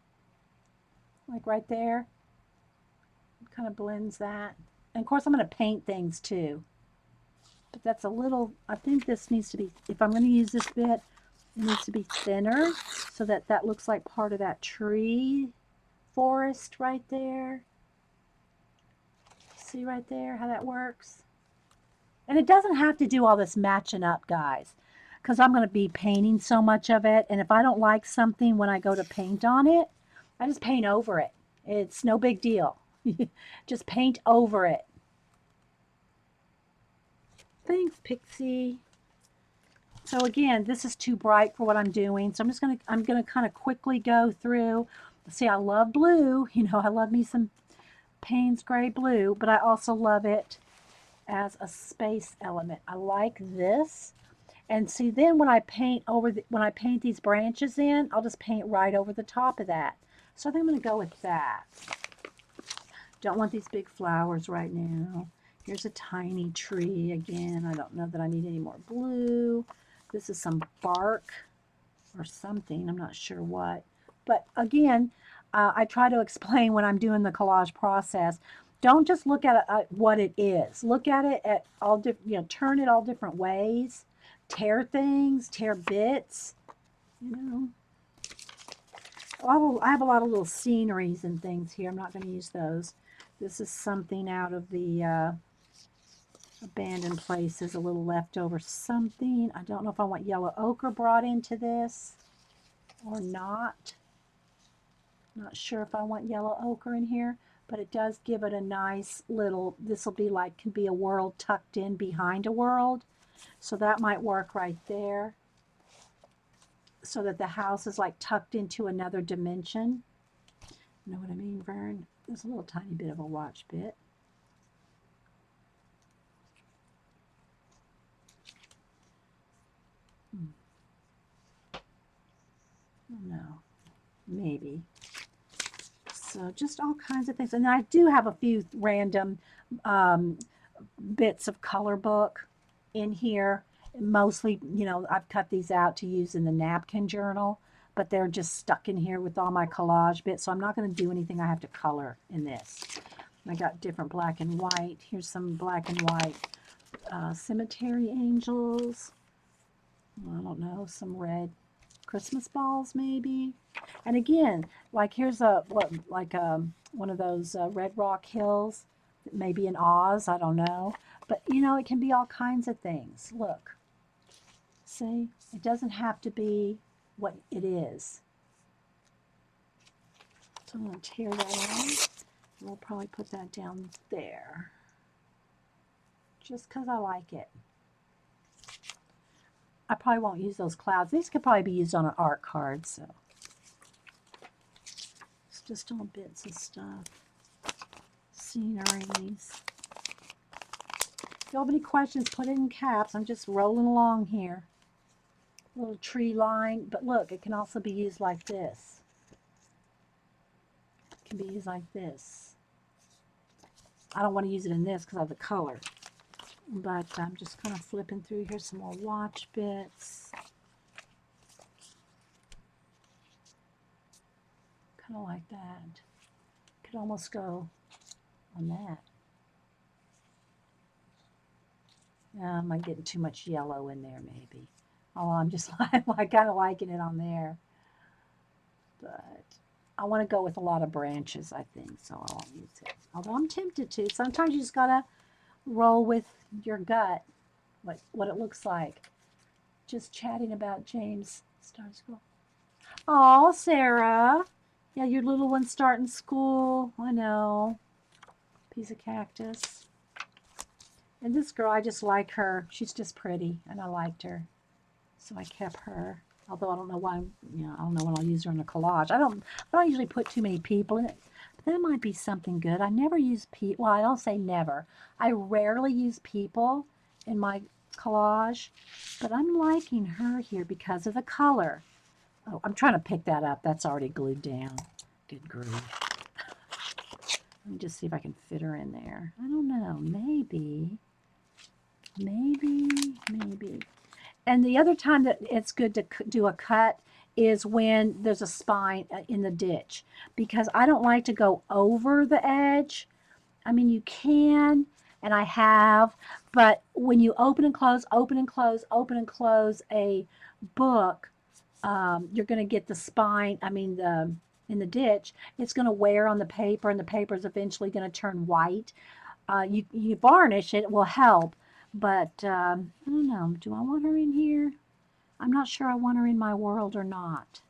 like right there. Kind of blends that. And of course I'm going to paint things too. But that's a little, I think this needs to be, if I'm going to use this bit, it needs to be thinner so that that looks like part of that tree forest right there. See right there how that works? And it doesn't have to do all this matching up, guys, because I'm going to be painting so much of it. And if I don't like something when I go to paint on it, I just paint over it. It's no big deal. Just paint over it. Thanks, Pixie. So again, this is too bright for what I'm doing. So I'm gonna kind of quickly go through. See, I love blue. You know, I love me some Payne's Gray Blue, but I also love it as a space element. I like this. And see, then when I paint when I paint these branches in, I'll just paint right over the top of that. So I think I'm going to go with that. Don't want these big flowers right now. Here's a tiny tree again. I don't know that I need any more blue. This is some bark or something. I'm not sure what. But again, I try to explain when I'm doing the collage process. Don't just look at it, what it is. Look at it at all different, you know, turn it all different ways. Tear things, tear bits, you know. I have a lot of little sceneries and things here. I'm not going to use those. This is something out of the Abandoned Places, a little leftover something. I don't know if I want yellow ochre brought into this or not. Not sure if I want yellow ochre in here, but it does give it a nice little, this will be like, can be a world tucked in behind a world. So that might work right there. So that the house is like tucked into another dimension. You know what I mean, Vern? There's a little tiny bit of a watch bit. No, maybe. So just all kinds of things. And I do have a few random bits of color book in here. Mostly, you know, I've cut these out to use in the napkin journal, but they're just stuck in here with all my collage bits. So I'm not going to do anything I have to color in this. I got different black and white. Here's some black and white cemetery angels. I don't know, some red Christmas balls maybe. And again, like here's one of those Red Rock Hills, maybe in Oz, I don't know. But you know, it can be all kinds of things. Look. See, it doesn't have to be what it is. So I'm going to tear that out. We'll probably put that down there. Just because I like it. I probably won't use those clouds. These could probably be used on an art card. So it's just all bits of stuff. Sceneries. If you have any questions, put it in caps. I'm just rolling along here. Little tree line, but look, it can also be used like this. It can be used like this. I don't want to use it in this because of the color, but I'm just kind of flipping through here. Some more watch bits. Kind of like that. Could almost go on that. Am I getting too much yellow in there maybe? Oh, I'm just like kind of liking it on there. But I want to go with a lot of branches, I think, so I won't use it. Although I'm tempted to. Sometimes you just got to roll with your gut, what it looks like. Just chatting about James starting school. Oh, Sarah. Yeah, your little one's starting school. I know. Piece of cactus. And this girl, I just like her. She's just pretty, and I liked her. So I kept her, although I don't know why, you know, I don't know when I'll use her in a collage. I don't usually put too many people in it, but that might be something good. I never use people, well, I don't say never. I rarely use people in my collage, but I'm liking her here because of the color. Oh, I'm trying to pick that up. That's already glued down. Good grief. Let me just see if I can fit her in there. I don't know, maybe. And the other time that it's good to do a cut is when there's a spine in the ditch, because I don't like to go over the edge. I mean, you can, and I have, but when you open and close, open and close, open and close a book, you're going to get the spine, in the ditch, it's going to wear on the paper, and the paper is eventually going to turn white. You varnish it, it will help. But I don't know. Do I want her in here? I'm not sure I want her in my world or not.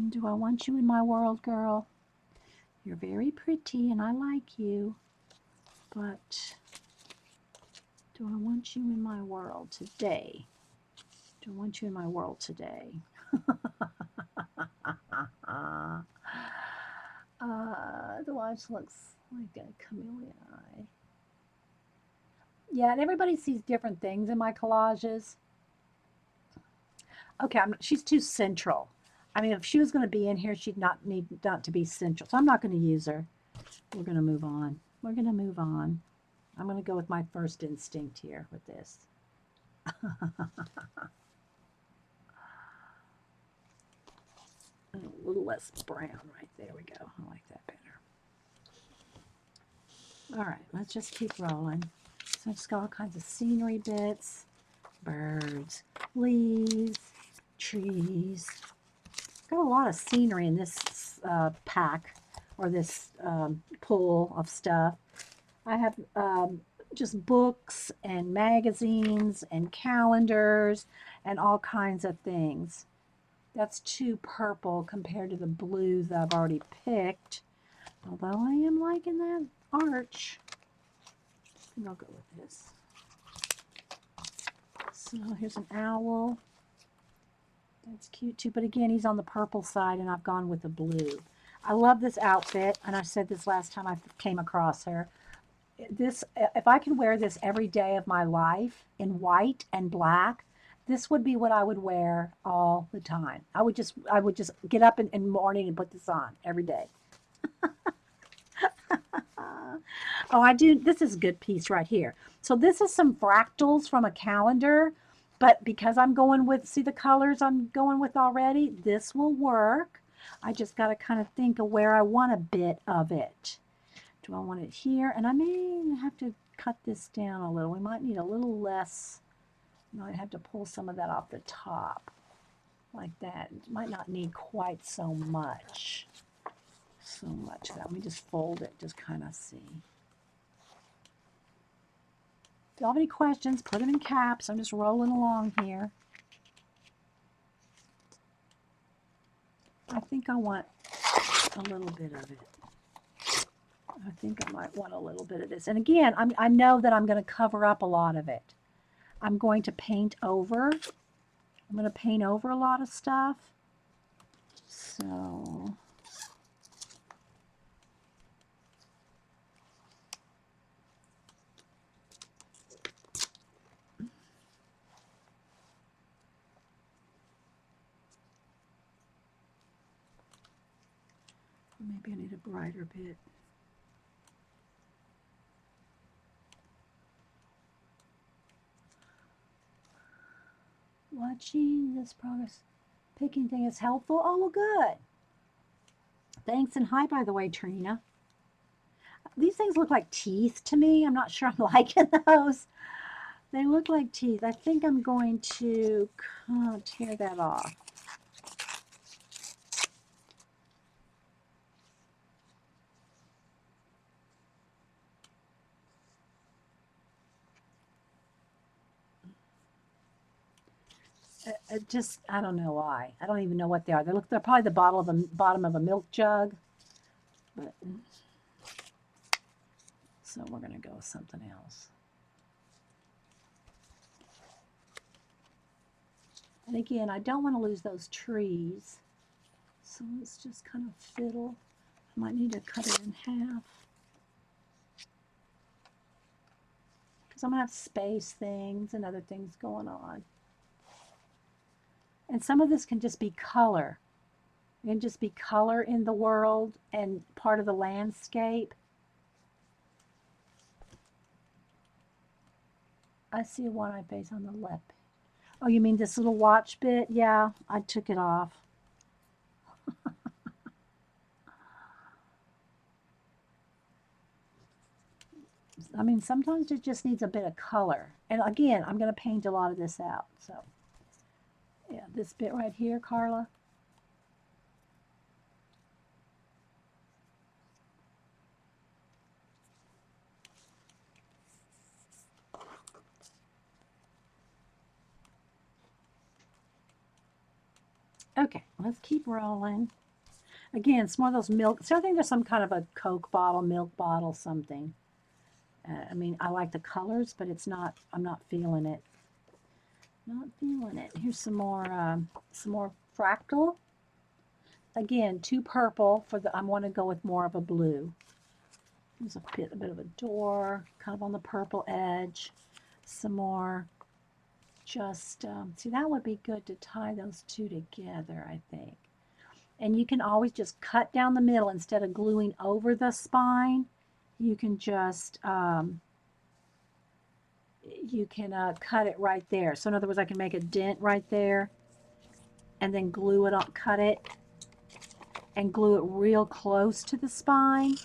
Do I want you in my world, girl? You're very pretty and I like you, but do I want you in my world today? Do I want you in my world today? The watch looks like a chameleon eye. Yeah, and everybody sees different things in my collages. Okay, she's too central. I mean, if she was going to be in here, she'd not to be central. So I'm not going to use her. We're going to move on. We're going to move on. I'm going to go with my first instinct here with this. A little less brown right there. We go. I like that better. All right, let's just keep rolling. So I just got all kinds of scenery bits, birds, leaves, trees. Got a lot of scenery in this pack or this pool of stuff. I have just books and magazines and calendars and all kinds of things. That's too purple compared to the blues that I've already picked. Although I am liking that arch. I think I'll go with this. So here's an owl. That's cute too, but again, he's on the purple side and I've gone with the blue. I love this outfit, and I said this last time I came across her. This, if I can wear this every day of my life in white and black, this would be what I would wear all the time. I would just get up in the morning and put this on every day. Oh, I do. This is a good piece right here. So this is some fractals from a calendar, but because I'm going with, see the colors I'm going with already, this will work. I just got to kind of think of where I want a bit of it. Do I want it here? And I may have to cut this down a little. We might need a little less. You might have to pull some of that off the top like that. It might not need quite so much. So much of that. Let me just fold it, just kind of see. If you have any questions, put them in caps. I'm just rolling along here. I think I want a little bit of it. I think I might want a little bit of this. And again, I know that I'm going to cover up a lot of it. I'm going to paint over. I'm going to paint over a lot of stuff. So maybe I need a brighter bit. Watching this progress, picking thing is helpful. Oh, well, good. Thanks, and hi, by the way, Trina. These things look like teeth to me. I'm not sure I'm liking those. They look like teeth. I think I'm going to tear that off. Just, I don't know why. I don't even know what they are. They're probably the bottom of a milk jug. But, so we're going to go with something else. And again, I don't want to lose those trees. So let's just kind of fiddle. I might need to cut it in half. Because I'm going to have space things and other things going on. And some of this can just be color. It can just be color in the world and part of the landscape. I see a one-eyed face on the left. Oh, you mean this little watch bit? Yeah, I took it off. I mean, sometimes it just needs a bit of color. And again, I'm going to paint a lot of this out. So, yeah, this bit right here, Carla. Okay, let's keep rolling. Again, it's more of those milk. So I think there's some kind of a Coke bottle, milk bottle, something. I mean, I like the colors, but it's not, I'm not feeling it. Not feeling it. Here's some more fractal. Again, too purple for the, I want to go with more of a blue. There's a bit of a door, kind of on the purple edge. Some more, just, see, that would be good to tie those two together, I think. And you can always just cut down the middle instead of gluing over the spine. You can just, cut it right there. So in other words, I can make a dent right there and then glue it on, cut it and glue it real close to the spine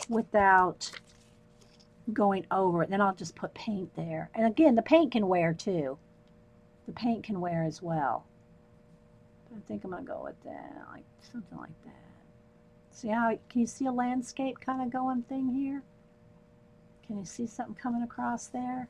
without going over it. Then I'll just put paint there. And again, the paint can wear too. The paint can wear as well. I think I'm going to go with that, like something like that. See how, can you see a landscape kind of going thing here? Can you see something coming across there?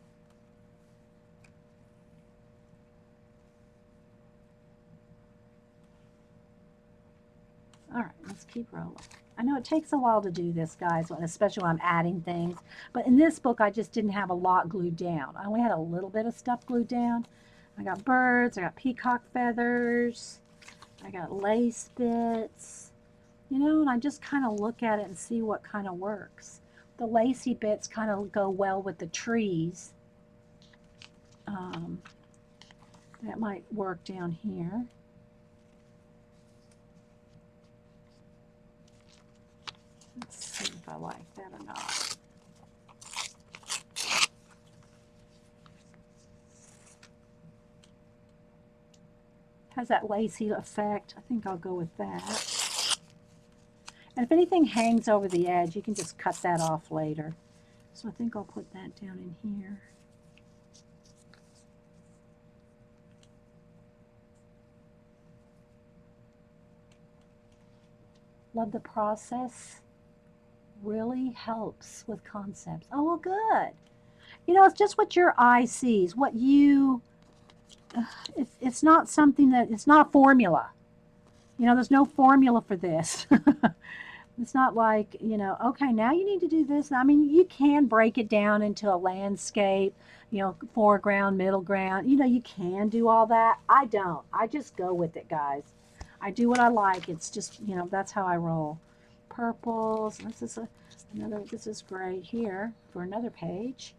All right, let's keep rolling. I know it takes a while to do this, guys, especially when I'm adding things. But in this book, I just didn't have a lot glued down. I only had a little bit of stuff glued down. I got birds, I got peacock feathers, I got lace bits, you know, and I just kind of look at it and see what kind of works. The lacy bits kind of go well with the trees. That might work down here. Let's see if I like that or not. Has that lacy effect. I think I'll go with that. And if anything hangs over the edge, you can just cut that off later. So I think I'll put that down in here. Love the process. Really helps with concepts. Oh, well, good. You know, it's just what your eye sees, what you, it's not something that, it's not a formula. You know, there's no formula for this. It's not like, you know, okay, now you need to do this. I mean, you can break it down into a landscape, you know, foreground, middle ground. You know, you can do all that. I don't. I just go with it, guys. I do what I like. It's just, you know, that's how I roll. Purples. This is great here for another page.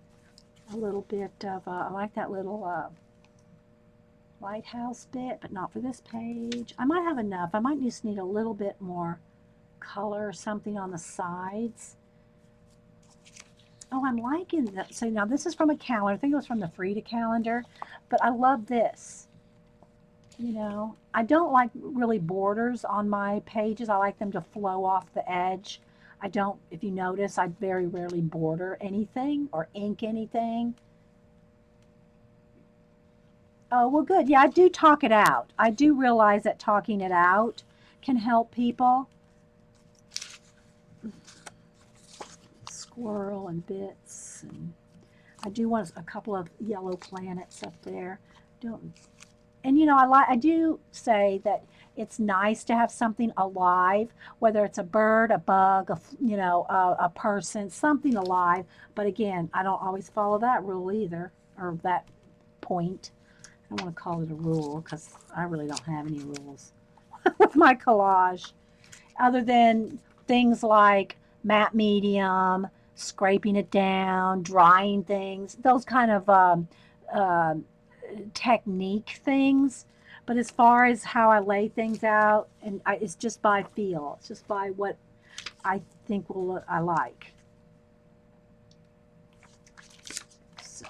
A little bit of, I like that little lighthouse bit, but not for this page. I might have enough. I might just need a little bit more color or something on the sides. Oh, I'm liking that. So now this is from a calendar. I think it was from the Frida calendar, but I love this. You know, I don't like really borders on my pages. I like them to flow off the edge. I don't, if you notice, I very rarely border anything or ink anything. Oh, well, good. Yeah, I do talk it out. I do realize that talking it out can help people. Squirrel and bits. And I do want a couple of yellow planets up there. Don't. And you know, I do say that it's nice to have something alive, whether it's a bird, a bug, you know, a person, something alive. But again, I don't always follow that rule either, or that point. I don't want to call it a rule because I really don't have any rules with my collage, other than things like matte medium, scraping it down, drying things, those kind of technique things. But as far as how I lay things out, and it's just by feel. It's just by what I think I like. So.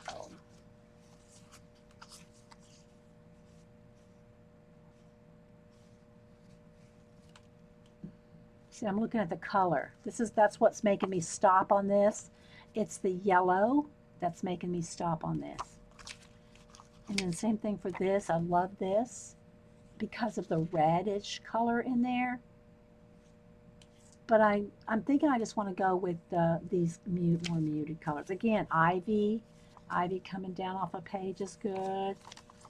See, I'm looking at the color. That's what's making me stop on this. It's the yellow that's making me stop on this. And then same thing for this. I love this because of the reddish color in there. But I'm thinking I just want to go with these more muted colors. Again, ivy coming down off a page is good.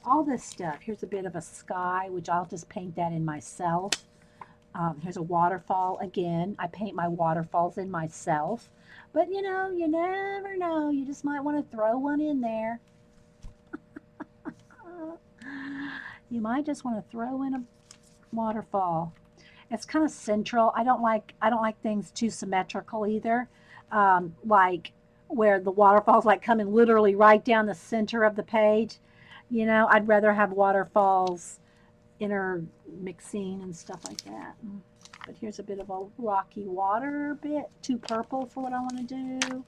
All this stuff. Here's a bit of a sky, which I'll just paint that in myself. Here's a waterfall again. I paint my waterfalls in myself. But you know, you never know. You just might want to throw one in there. You might just want to throw in a waterfall. It's kind of central. I don't like things too symmetrical either. Like where the waterfalls like coming literally right down the center of the page. You know, I'd rather have waterfalls intermixing and stuff like that. But here's a bit of a rocky water bit, too purple for what I want to do.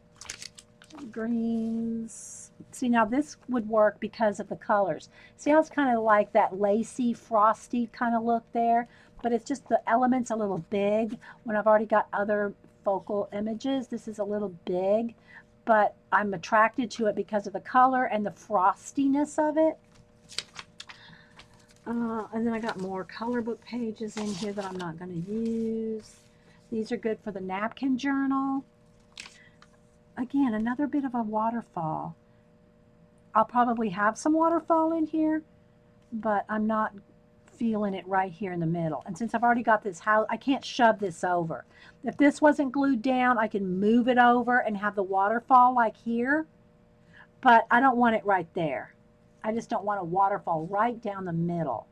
Greens. See, now this would work because of the colors. See how it's kind of like that lacy, frosty kind of look there? But it's just the element's a little big. When I've already got other focal images, this is a little big. But I'm attracted to it because of the color and the frostiness of it. And then I got more color book pages in here that I'm not going to use. These are good for the napkin journal. Again, another bit of a waterfall. I'll probably have some waterfall in here, but I'm not feeling it right here in the middle. And since I've already got this house, I can't shove this over. If this wasn't glued down, I can move it over and have the waterfall like here, but I don't want it right there. I just don't want a waterfall right down the middle.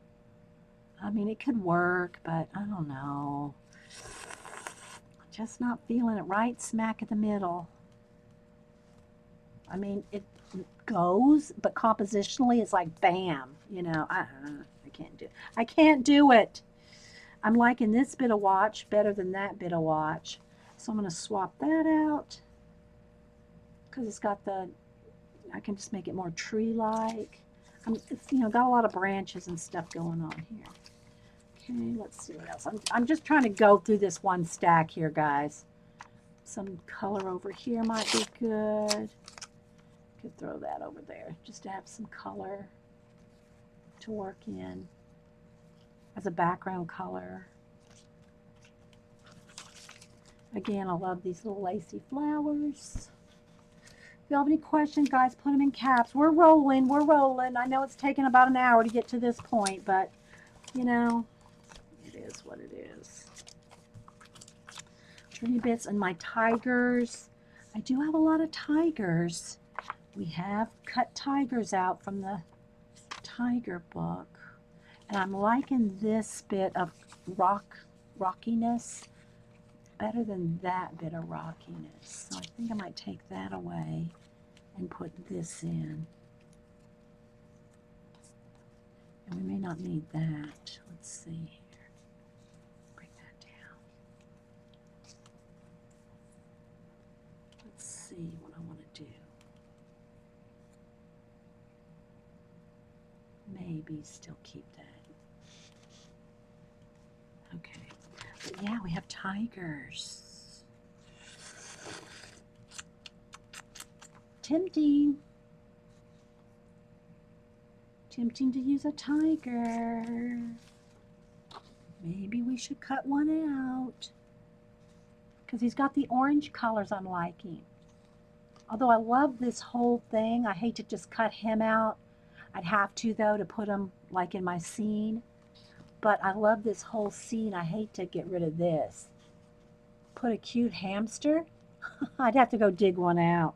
I mean, it could work, but I don't know. Just not feeling it right smack in the middle. I mean, it goes, but compositionally it's like bam, you know, I can't do it. I can't do it. I'm liking this bit of watch better than that bit of watch. So I'm going to swap that out because it's got the, I can just make it more tree-like. It's, you know, got a lot of branches and stuff going on here. Okay, let's see what else. I'm just trying to go through this one stack here, guys. Some color over here might be good. Could throw that over there just to have some color to work in as a background color. Again, I love these little lacy flowers. If you have any questions, guys, put them in caps. We're rolling. We're rolling. I know it's taken about an hour to get to this point, but, you know, it is what it is. Tree bits and my tigers. I do have a lot of tigers. We have cut tigers out from the tiger book. And I'm liking this bit of rockiness better than that bit of rockiness. So I think I might take that away and put this in. And we may not need that. Let's see here. Bring that down. Let's see what I want to do. Maybe still keep that. Okay. But yeah, we have tigers. Tempting. Tempting to use a tiger. Maybe we should cut one out. Because he's got the orange colors I'm liking. Although I love this whole thing, I hate to just cut him out. I'd have to, though, to put them like in my scene. But I love this whole scene. I hate to get rid of this. Put a cute hamster? I'd have to go dig one out.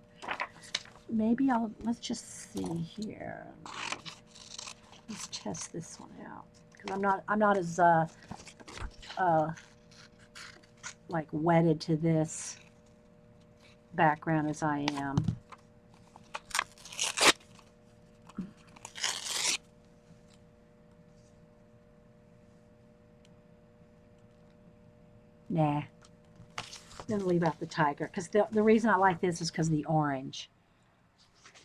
Maybe let's just see here. Let's test this one out. Because I'm not as, like wedded to this background as I am. Nah. Then leave out the tiger. Because the reason I like this is because of the orange.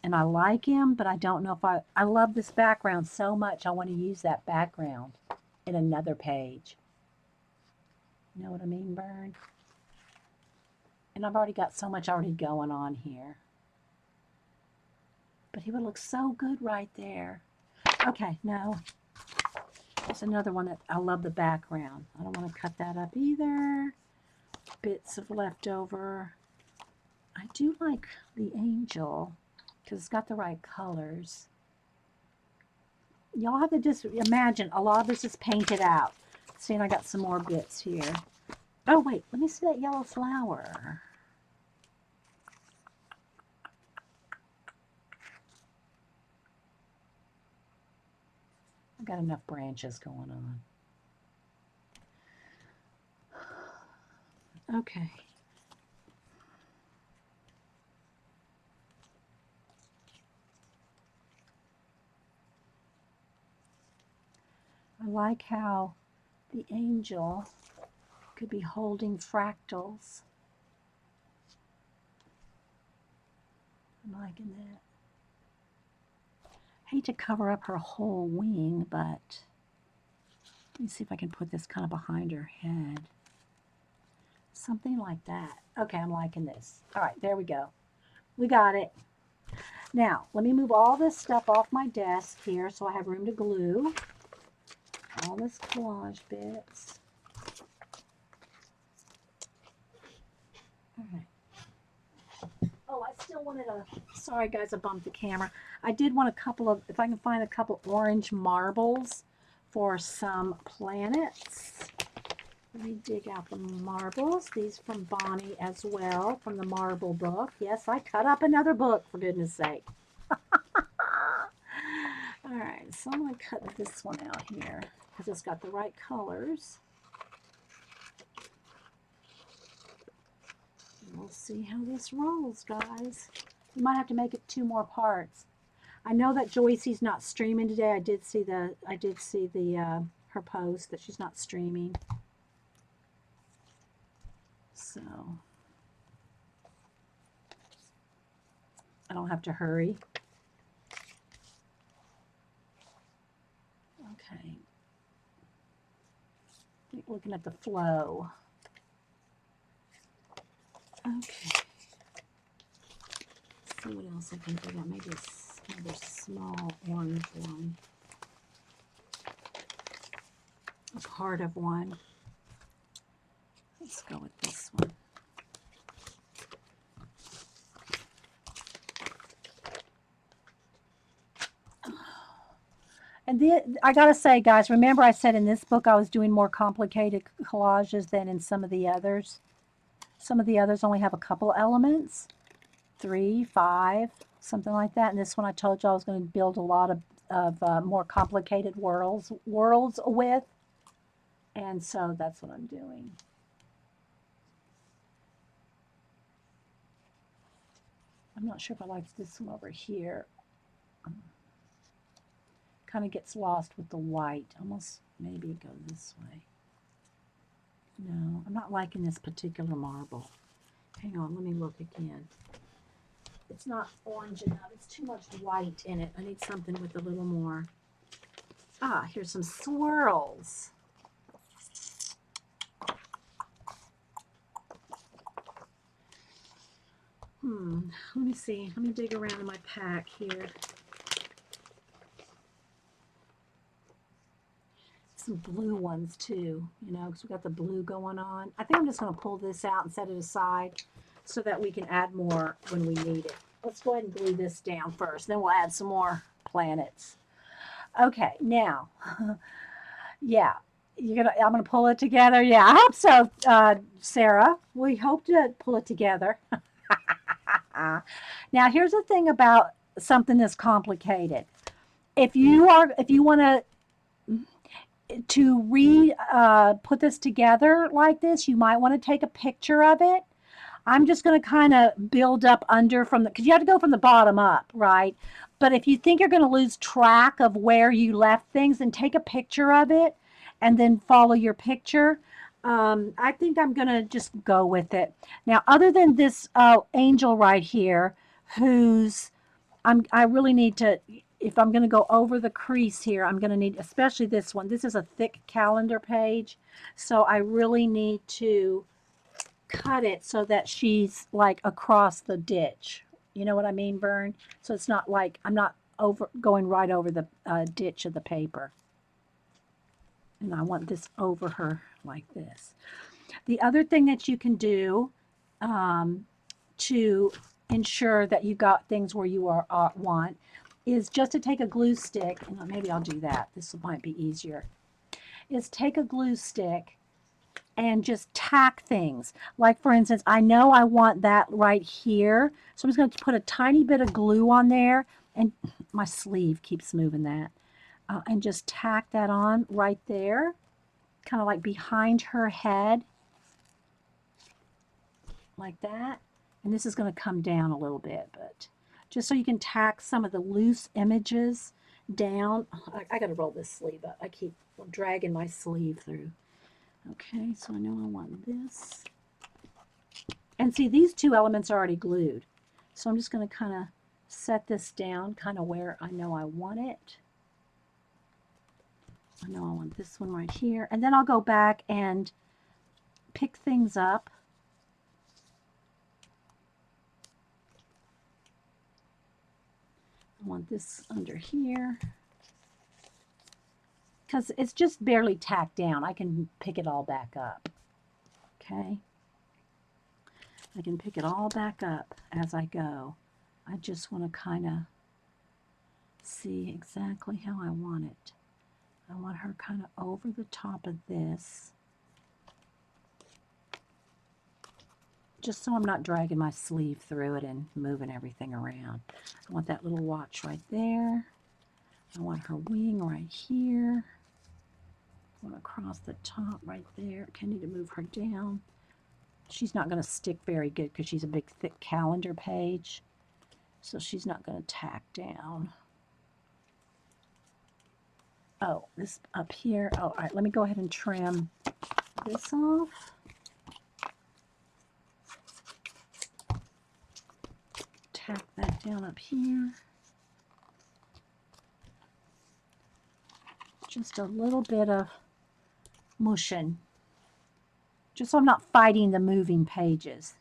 And I like him, but I don't know if I love this background so much I want to use that background in another page. You know what I mean, Bern? And I've already got so much already going on here. But he would look so good right there. Okay, no. There's another one that I love the background. I don't want to cut that up either. Bits of leftover. I do like the angel because it's got the right colors. Y'all have to just imagine a lot of this is painted out. See, and I got some more bits here. Oh, wait, let me see that yellow flower. I've got enough branches going on. Okay. I like how the angel could be holding fractals. I'm liking that. Hate to cover up her whole wing, but let me see if I can put this kind of behind her head. Something like that. Okay, I'm liking this. All right, there we go. We got it. Now, let me move all this stuff off my desk here so I have room to glue all this collage bits. All right. Oh, I still wanted a, sorry guys, I bumped the camera. I did want a couple of, if I can find a couple orange marbles for some planets. Let me dig out the marbles. These from Bonnie as well, from the marble book. Yes, I cut up another book, for goodness sake. All right, so I'm going to cut this one out here because it's got the right colors. We'll see how this rolls, guys. You might have to make it 2 more parts. I know that Joycey's not streaming today. I did see the her post that she's not streaming. So I don't have to hurry. Okay. Looking at the flow. Okay. Let's see what else I can dig out. Maybe another small orange one. A part of one. Let's go with this one. And I gotta say, guys, remember I said in this book I was doing more complicated collages than in some of the others. Some of the others only have a couple elements, 3, 5, something like that. And this one I told you I was going to build a lot of more complicated worlds with. And so that's what I'm doing. I'm not sure if I like this one over here. Kind of gets lost with the white. Almost maybe go this way. No, I'm not liking this particular marble. Hang on, let me look again. It's not orange enough. It's too much white in it. I need something with a little more. Ah, here's some swirls. Let me see. Let me dig around in my pack here. Some blue ones too, you know, because we got the blue going on. I think I'm just going to pull this out and set it aside so that we can add more when we need it. Let's go ahead and glue this down first, then we'll add some more planets. Okay, now, yeah, I'm gonna pull it together. Yeah, I hope so, Sarah. We hope to pull it together. Now, here's the thing about something that's complicated. If you want to put this together like this, you might want to take a picture of it. I'm just going to kind of build up under from the, because you have to go from the bottom up, right? But if you think you're going to lose track of where you left things, then take a picture of it and then follow your picture. I think I'm going to just go with it. Now, other than this angel right here, who's, I really need to, if I'm going to go over the crease here, I'm going to need, especially this one. This is a thick calendar page, so I really need to cut it so that she's like across the ditch. You know what I mean, Vern? So it's not like I'm not going right over the ditch of the paper. And I want this over her like this. The other thing that you can do to ensure that you got things where you want is just to take a glue stick, and maybe I'll do that. This might be easier. is take a glue stick and just tack things. Like for instance, I know I want that right here. So I'm just going to put a tiny bit of glue on there, and my sleeve keeps moving that. And just tack that on right there, kind of like behind her head, like that. And this is going to come down a little bit, but just so you can tack some of the loose images down. I got to roll this sleeve up. I keep dragging my sleeve through. Okay, so I know I want this. And see, these two elements are already glued. So I'm just going to kind of set this down kind of where I know I want it. I know I want this one right here. And then I'll go back and pick things up. I want this under here. Because it's just barely tacked down. I can pick it all back up. Okay. I can pick it all back up as I go. I just want to kind of see exactly how I want it. I want her kind of over the top of this. Just so I'm not dragging my sleeve through it and moving everything around. I want that little watch right there. I want her wing right here. I want across the top right there. I need to move her down. She's not going to stick very good because she's a big thick calendar page. So she's not going to tack down. Oh, this up here. Oh, all right, let me go ahead and trim this off. Tack that down up here. Just a little bit of mushing. Just so I'm not fighting the moving pages.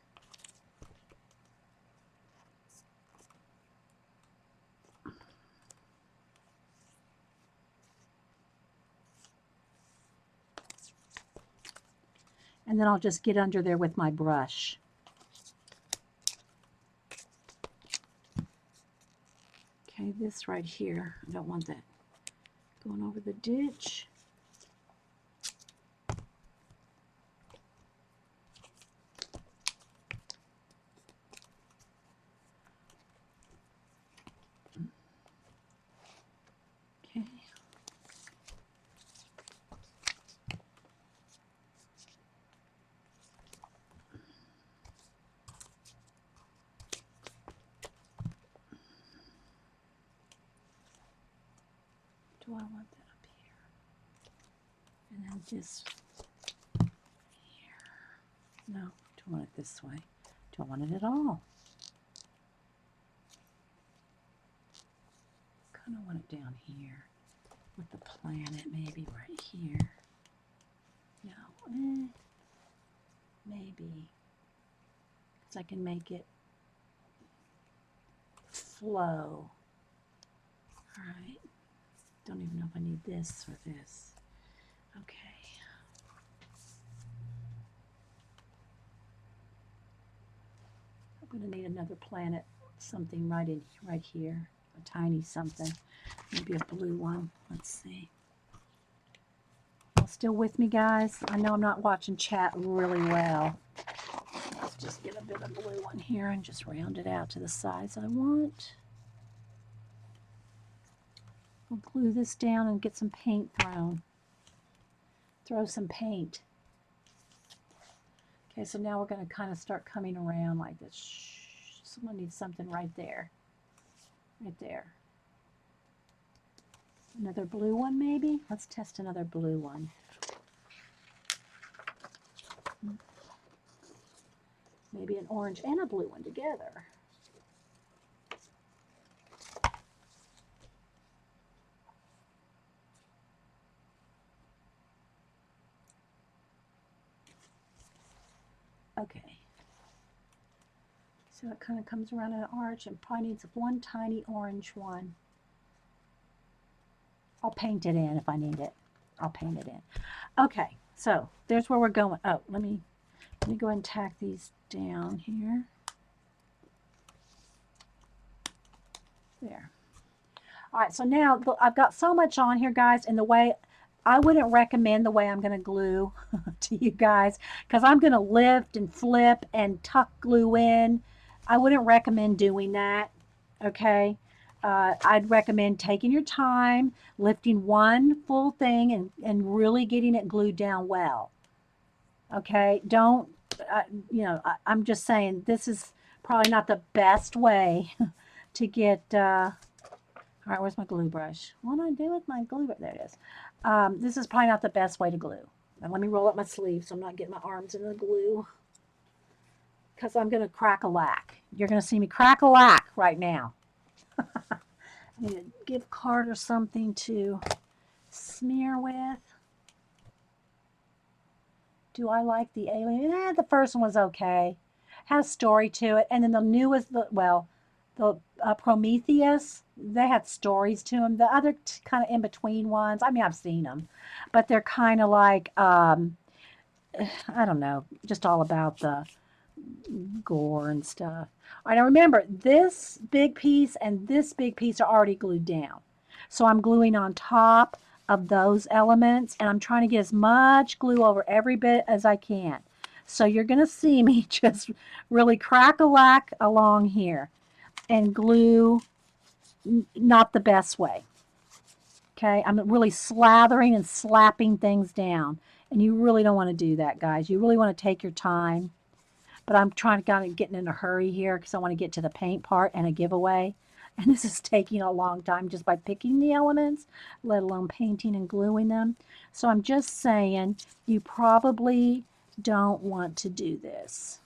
And then I'll just get under there with my brush. Okay, this right here, I don't want that going over the ditch. Okay. Do I want that up here? And then just here. No, do I want it this way? Do I want it at all? Kind of want it down here with the planet, maybe right here. No, maybe. Because I can make it flow. All right. Don't even know if I need this or this. Okay. I'm going to need another planet, something right here, a tiny something, maybe a blue one. Let's see. Y'all still with me, guys? I know I'm not watching chat really well. Let's just get a bit of blue one here and just round it out to the size I want. We'll glue this down and get some paint thrown. Throw some paint. Okay, so now we're going to kind of start coming around like this. Someone needs something right there. Right there. Another blue one maybe? Let's test another blue one. Maybe an orange and a blue one together. Okay. So it kind of comes around an arch and probably needs one tiny orange one. I'll paint it in if I need it. I'll paint it in. Okay, so there's where we're going. Oh, let me go ahead and tack these down here. There. All right, so now I've got so much on here, guys, and the way I wouldn't recommend the way I'm going to glue to you guys because I'm going to lift and flip and tuck glue in. I wouldn't recommend doing that. Okay. I'd recommend taking your time, lifting one full thing and really getting it glued down well. Okay. Don't, I'm just saying this is probably not the best way to get, all right, where's my glue brush? What do I do with my glue brush? There it is. This is probably not the best way to glue. Now let me roll up my sleeve so I'm not getting my arms in the glue because I'm going to crack a lack. You're going to see me crack a lack right now. I need to give Carter something to smear with. Do I like the alien? The first one was okay. Had a story to it. And then the newest, well, the Prometheus, they had stories to them. The other kind of in between ones, I mean, I've seen them, but they're kind of like, I don't know, just all about the gore and stuff. All right, now remember, this big piece and this big piece are already glued down. So I'm gluing on top of those elements, and I'm trying to get as much glue over every bit as I can. So you're going to see me just really crack-a-lack along here and glue not the best way. Okay, I'm really slathering and slapping things down. And you really don't want to do that, guys. You really want to take your time. But I'm trying to kind of get in a hurry here because I want to get to the paint part and a giveaway. And this is taking a long time just by picking the elements, let alone painting and gluing them. So I'm just saying you probably don't want to do this,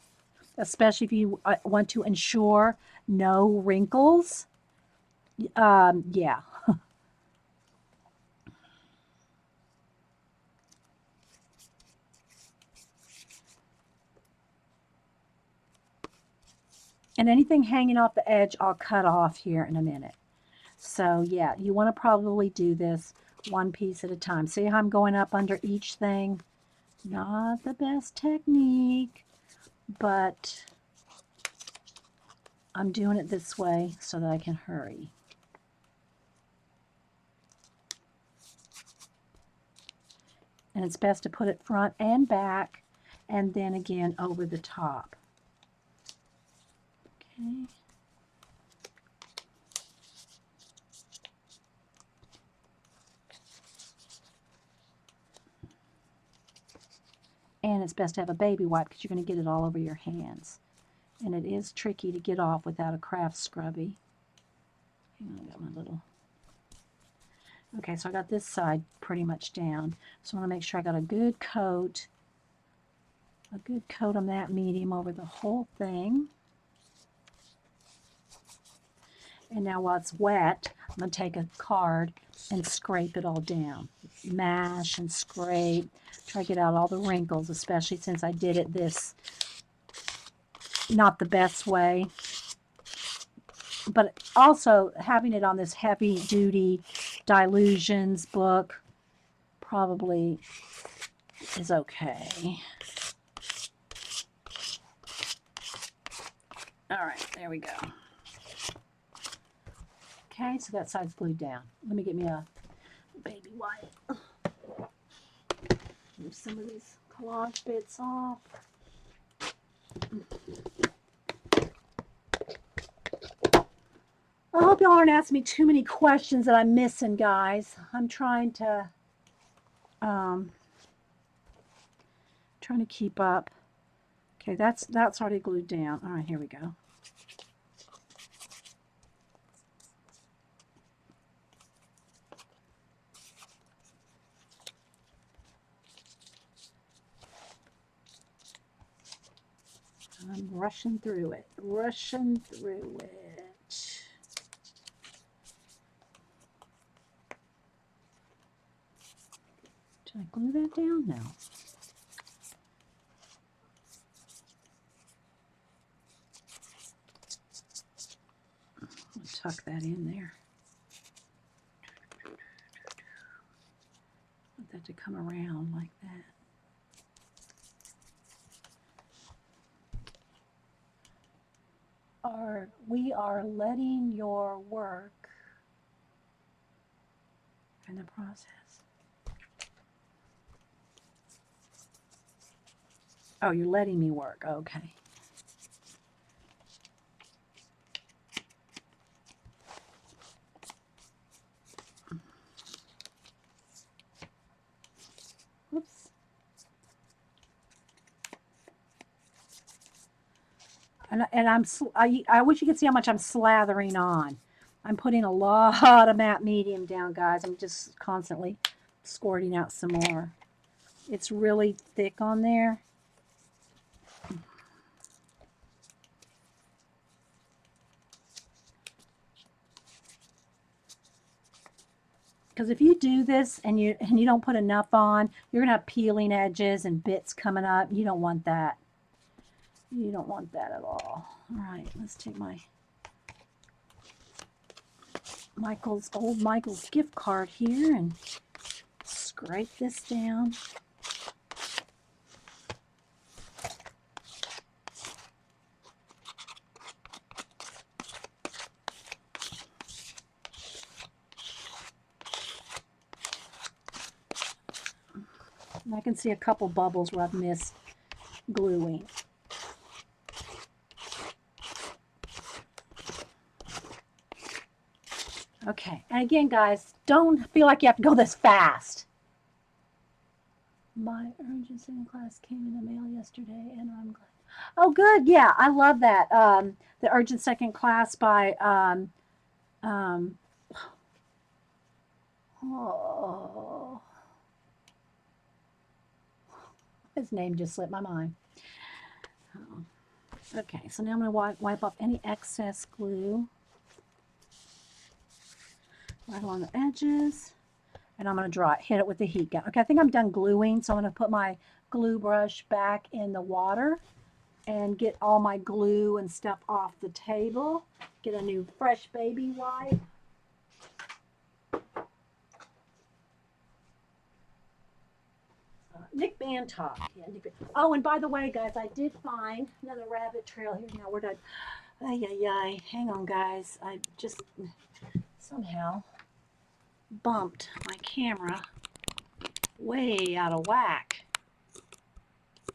especially if you want to ensure no wrinkles. Yeah. And anything hanging off the edge, I'll cut off here in a minute. So yeah, you want to probably do this one piece at a time. See how I'm going up under each thing? Not the best technique, but I'm doing it this way so that I can hurry. And it's best to put it front and back and then again over the top. Okay. And it's best to have a baby wipe because you're going to get it all over your hands. And it is tricky to get off without a craft scrubby. Hang on, I got my little... Okay, so I got this side pretty much down. So I want to make sure I got a good coat on that medium over the whole thing. And now while it's wet, I'm going to take a card and scrape it all down. Mash and scrape. Try to get out all the wrinkles, especially since I did it this not the best way. But also having it on this heavy duty Dilutions book probably is okay. All right, there we go. Okay, so that side's glued down. Let me get me a baby wipe. Move some of these collage bits off. I hope y'all aren't asking me too many questions that I'm missing, guys. I'm trying to keep up. Okay, that's already glued down. All right, here we go. I'm rushing through it. Rushing through it. Did I glue that down? No. I'll tuck that in there. Want that to come around like that. We are letting your work in the process. Oh, you're letting me work. Okay. Oops. And I wish you could see how much I'm slathering on. I'm putting a lot of matte medium down, guys. I'm just constantly squirting out some more. It's really thick on there. Because if you do this and you don't put enough on, you're gonna have peeling edges and bits coming up. You don't want that. You don't want that at all. All right, let's take my old Michael's gift card here and scrape this down. And I can see a couple bubbles where I've missed gluing. Okay, and again, guys, don't feel like you have to go this fast. My urgent second class came in the mail yesterday, and I'm glad. Oh, good. Yeah, I love that. The urgent second class by oh, his name just slipped my mind. Oh. Okay, so now I'm going to wipe off any excess glue right along the edges, and I'm going to hit it with the heat gun. Okay, I think I'm done gluing, so I'm going to put my glue brush back in the water and get all my glue and stuff off the table. Get a new fresh baby wipe. Nick Bantock. Yeah, oh, and by the way, guys, I did find another rabbit trail here. Now we're done. Ay. Hang on, guys. I just somehow bumped my camera way out of whack.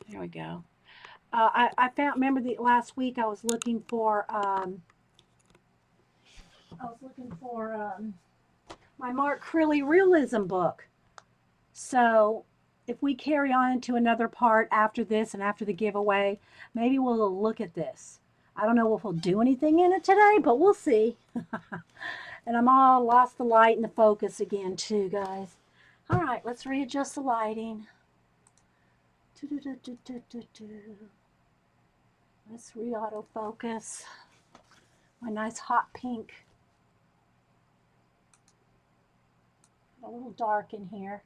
There we go. I found. Remember the last week I was looking for. My Mark Crilly realism book. So if we carry on to another part after this and after the giveaway, maybe we'll look at this. I don't know if we'll do anything in it today, but we'll see. And I'm all lost the light and the focus again too, guys. All right, let's readjust the lighting. Let's re-autofocus. My nice hot pink. A little dark in here.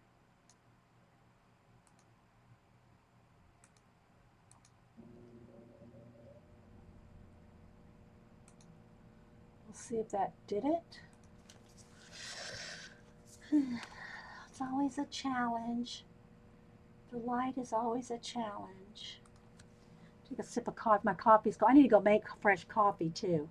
We'll see if that did it. It's always a challenge. The light is always a challenge. Take a sip of coffee. My coffee's gone. I need to go make fresh coffee too.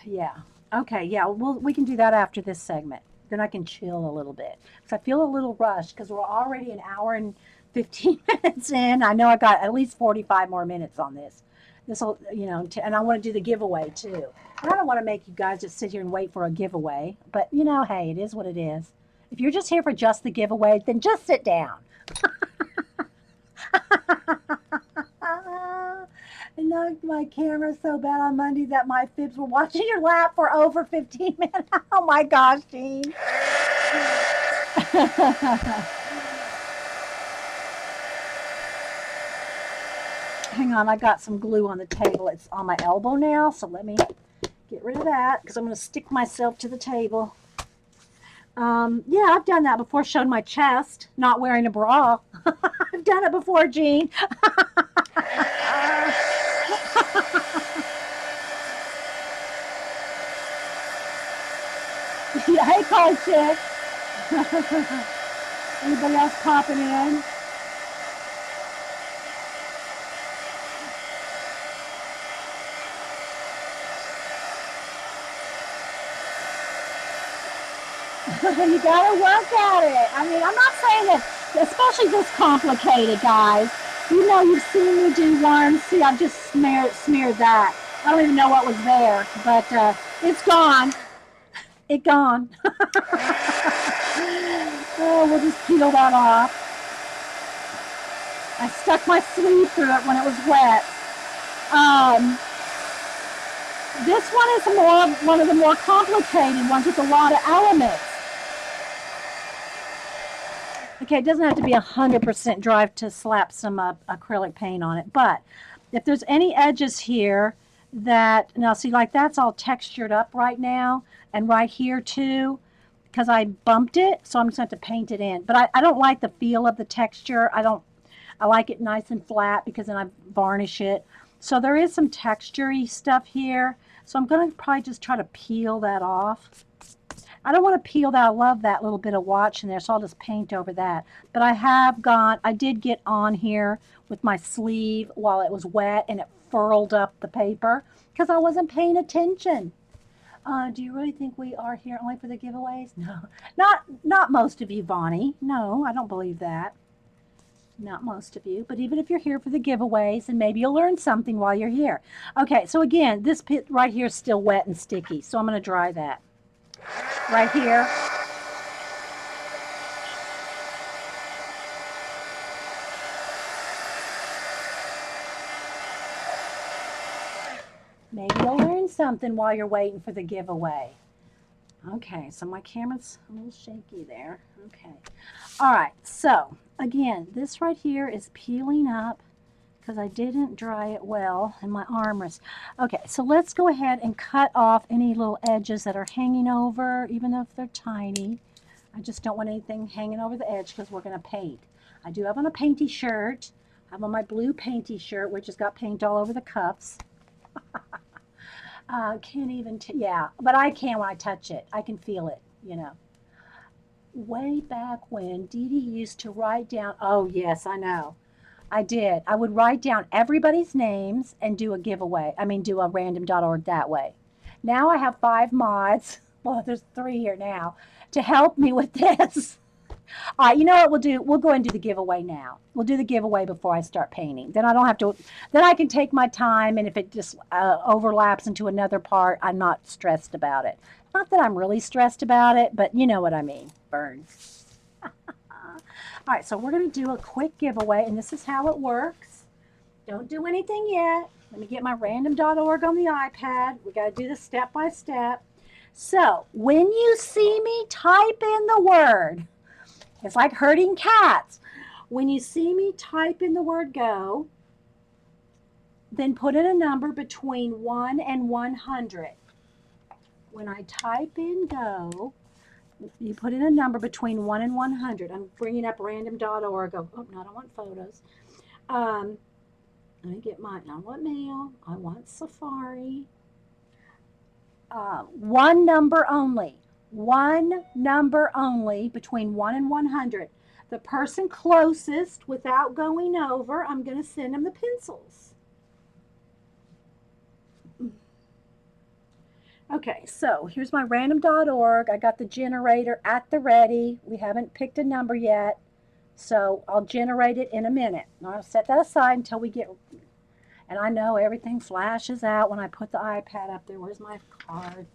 Yeah. Okay. Yeah. We can do that after this segment. Then I can chill a little bit. Because I feel a little rushed because we're already an hour and 15 minutes in. I know I got at least 45 more minutes on this. This will, and I want to do the giveaway too. And I don't want to make you guys just sit here and wait for a giveaway. But, hey, it is what it is. If you're just here for just the giveaway, then just sit down. I knocked my camera so bad on Monday that my fibs were watching your lap for over 15 minutes. Oh my gosh, Jean. Hang on, I got some glue on the table. It's on my elbow now, so let me get rid of that because I'm going to stick myself to the table. Yeah, I've done that before, showed my chest, not wearing a bra. I've done it before, Jean. Yeah, hey, college chick. Anybody else popping in? You gotta work at it. I mean, I'm not saying that especially this complicated, guys. You know, you've seen me do one. See, I've just smeared that. I don't even know what was there, but it's gone. It gone. Oh, we'll just peel that off. I stuck my sleeve through it when it was wet. Um, this one is one of the more complicated ones with a lot of elements. Okay, it doesn't have to be 100% dry to slap some acrylic paint on it, but if there's any edges here that, now see, like that's all textured up right now, and right here too, because I bumped it, so I'm just going to have to paint it in. But I don't like the feel of the texture. I like it nice and flat because then I varnish it. So there is some texture-y stuff here, so I'm going to probably just try to peel that off. I don't want to peel that. I love that little bit of watch in there, so I'll just paint over that. But I did get on here with my sleeve while it was wet, and it furled up the paper because I wasn't paying attention. Do you really think we are here only for the giveaways? No, not most of you, Bonnie. No, I don't believe that. Not most of you, but even if you're here for the giveaways, and maybe you'll learn something while you're here. Okay, so again, this pit right here is still wet and sticky, so I'm going to dry that. Right here. Maybe you'll learn something while you're waiting for the giveaway. Okay, so my camera's a little shaky there. Okay. All right, so again, this right here is peeling up because I didn't dry it well in my armrest. Okay, so let's go ahead and cut off any little edges that are hanging over, even if they're tiny. I just don't want anything hanging over the edge because we're going to paint. I do have on a painty shirt. I have on my blue painty shirt, which has got paint all over the cuffs. Can't even, yeah, but I can when I touch it. I can feel it, you know. Way back when Dede used to write down, oh yes, I know. I did. I would write down everybody's names and do a giveaway. I mean, do a random.org that way. Now I have 5 mods. Well, there's 3 here now to help me with this. All right, you know what we'll do? We'll go and do the giveaway now. We'll do the giveaway before I start painting. Then I don't have to, then I can take my time, and if it just overlaps into another part, I'm not stressed about it. Not that I'm really stressed about it, but you know what I mean. Burn. All right, so we're going to do a quick giveaway, and this is how it works. Don't do anything yet. Let me get my random.org on the iPad. We got to do this step by step. So when you see me type in the word, it's like herding cats. When you see me type in the word go, then put in a number between 1 and 100. When I type in go, you put in a number between 1 and 100. I'm bringing up random.org. Oh, no, I don't want photos. Let me get mine. I want mail. I want Safari. One number only. One number only between 1 and 100. The person closest without going over, I'm going to send them the pencils. Okay, so here's my random.org. I got the generator at the ready. We haven't picked a number yet, so I'll generate it in a minute. I'll set that aside until we get, and I know everything flashes out when I put the iPad up there. Where's my card?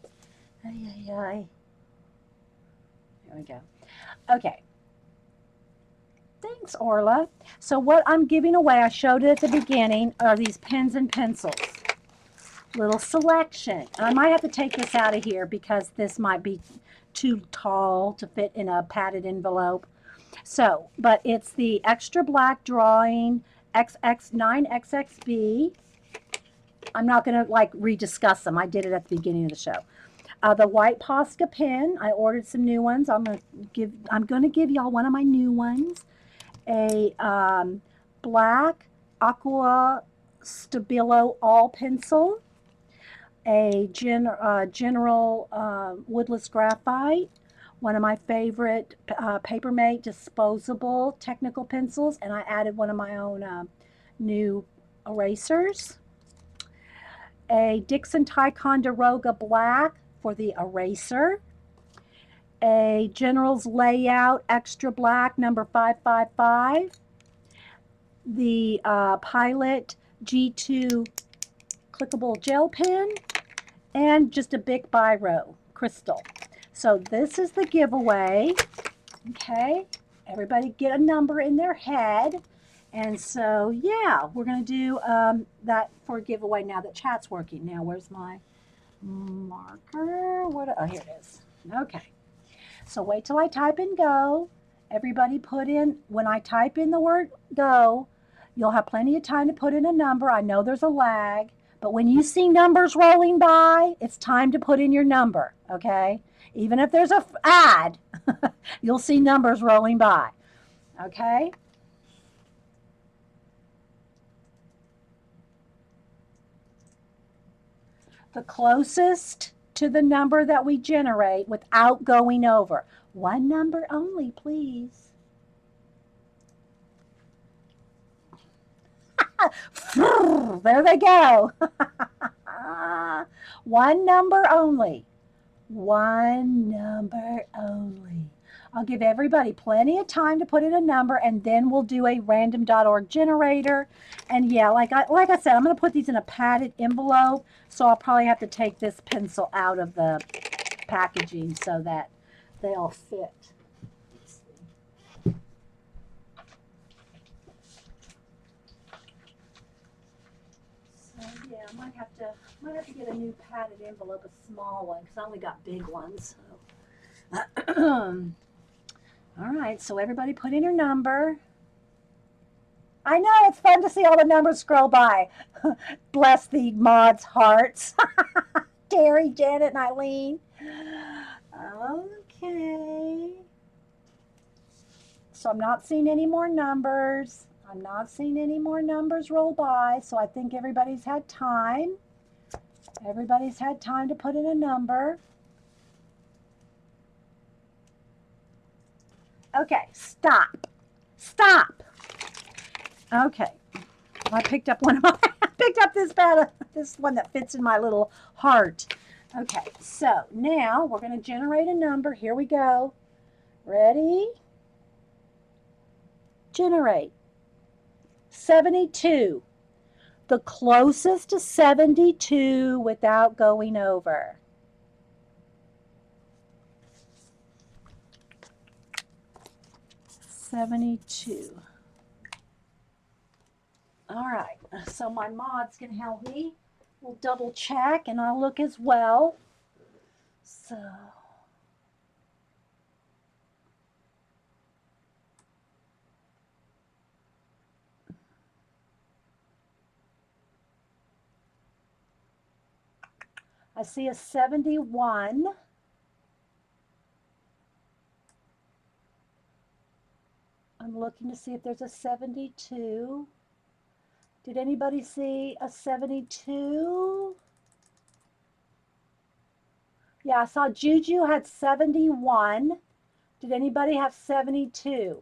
Ay, ay, ay. There we go. Okay. Thanks, Orla. So what I'm giving away, I showed it at the beginning, are these pens and pencils. Little selection. And I might have to take this out of here because this might be too tall to fit in a padded envelope. So, but it's the extra black drawing XX9XXB. I'm not going to like rediscuss them. I did it at the beginning of the show. The white Posca pen. I ordered some new ones. I'm going to give y'all one of my new ones. A black Aqua Stabilo all pencil. A general woodless graphite, one of my favorite Papermate disposable technical pencils, and I added one of my own new erasers. A Dixon Ticonderoga black for the eraser. a General's Layout Extra Black number 555, the Pilot G2 clickable gel pen, and just a Bic Biro crystal. So this is the giveaway. Okay, everybody get a number in their head. And so, yeah, we're going to do that for a giveaway now that chat's working. Now, where's my marker? Oh, here it is. Okay. So wait till I type in go. Everybody put in, when I type in the word go, you'll have plenty of time to put in a number. I know there's a lag, but when you see numbers rolling by, it's time to put in your number, okay? Even if there's an ad, you'll see numbers rolling by, okay? The closest to the number that we generate without going over. One number only, please. There they go. One number only. One number only. I'll give everybody plenty of time to put in a number, and then we'll do a random.org generator. And yeah, like I said, I'm going to put these in a padded envelope, so I'll probably have to take this pencil out of the packaging so that they'll fit. So yeah, I might have to get a new padded envelope, a small one, because I only got big ones. So. All right, so everybody put in your number. I know, it's fun to see all the numbers scroll by. Bless the mods' hearts. Terry, Janet, and Eileen. Okay. So I'm not seeing any more numbers. I'm not seeing any more numbers roll by, so I think everybody's had time. Everybody's had time to put in a number. Okay, stop. Stop. Okay. I picked up one of my, I picked up this one that fits in my little heart. Okay, so now we're going to generate a number. Here we go. Ready? Generate. 72. The closest to 72 without going over. $72. All right, so my mods can help me. We'll double check and I'll look as well. So. I see a 71. I'm looking to see if there's a 72. Did anybody see a 72? Yeah, I saw Juju had 71. Did anybody have 72?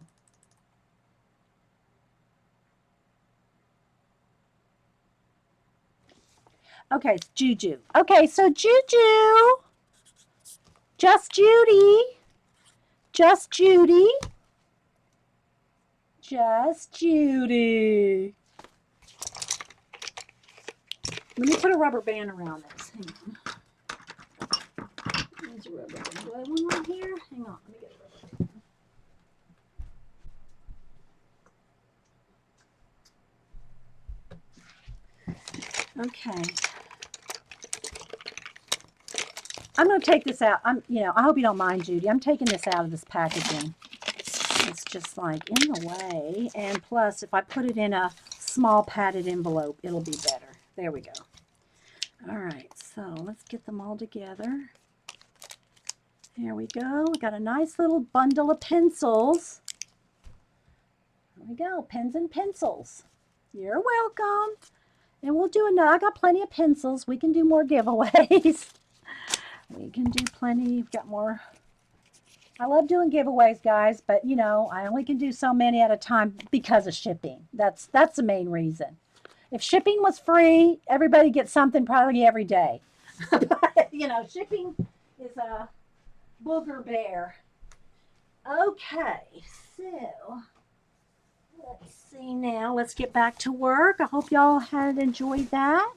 Okay, it's Juju. Okay, so Juju. Just Judy. Just Judy. Just Judy. Let me put a rubber band around this. Hang on. There's a rubber band. Do I have one right here? Hang on. Let me get a rubber band. Okay. I'm going to take this out. I hope you don't mind, Judy. I'm taking this out of this packaging. It's just like in the way. And plus, if I put it in a small padded envelope, it'll be better. There we go. All right, so let's get them all together. There we go. We got a nice little bundle of pencils. There we go, pens and pencils. You're welcome. And we'll do another. I got plenty of pencils. We can do more giveaways. We can do plenty. We've got more. I love doing giveaways, guys, but I only can do so many at a time because of shipping. That's the main reason. If shipping was free, everybody gets something probably every day. But, shipping is booger bear. Okay, so let's see now. Let's get back to work. I hope y'all had enjoyed that.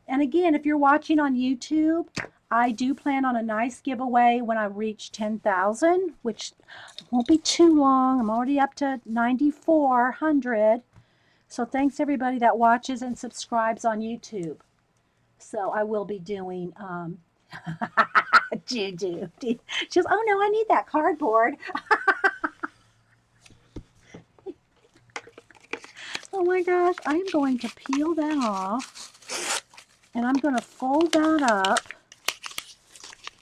And again, if you're watching on YouTube, I do plan on a nice giveaway when I reach 10,000, which won't be too long. I'm already up to 9,400. So thanks everybody that watches and subscribes on YouTube. So I will be doing Juju. She goes, oh no, I need that cardboard. Oh my gosh, I am going to peel that off and I'm going to fold that up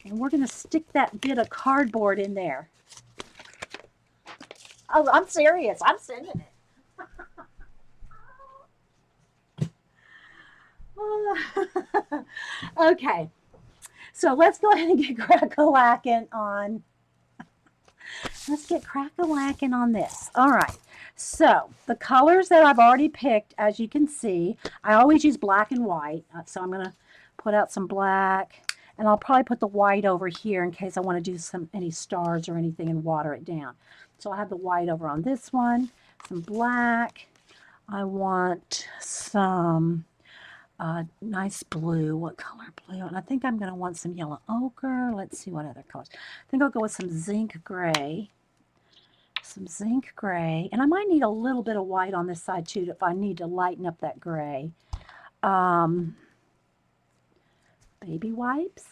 and we're going to stick that bit of cardboard in there. Oh, I'm serious. I'm sending it. Okay, so let's go ahead and get crack-a-lackin' on. Let's get crack-a-lackin' on this. All right. So the colors that I've already picked, as you can see, I always use black and white. So I'm going to put out some black, and I'll probably put the white over here in case I want to do any stars or anything and water it down. So I'll have the white over on this one, some black. I want some nice blue. What color blue? And I think I'm going to want some yellow ochre. Let's see what other colors. I think I'll go with some zinc gray. Some zinc gray. And I might need a little bit of white on this side too if I need to lighten up that gray. Baby wipes.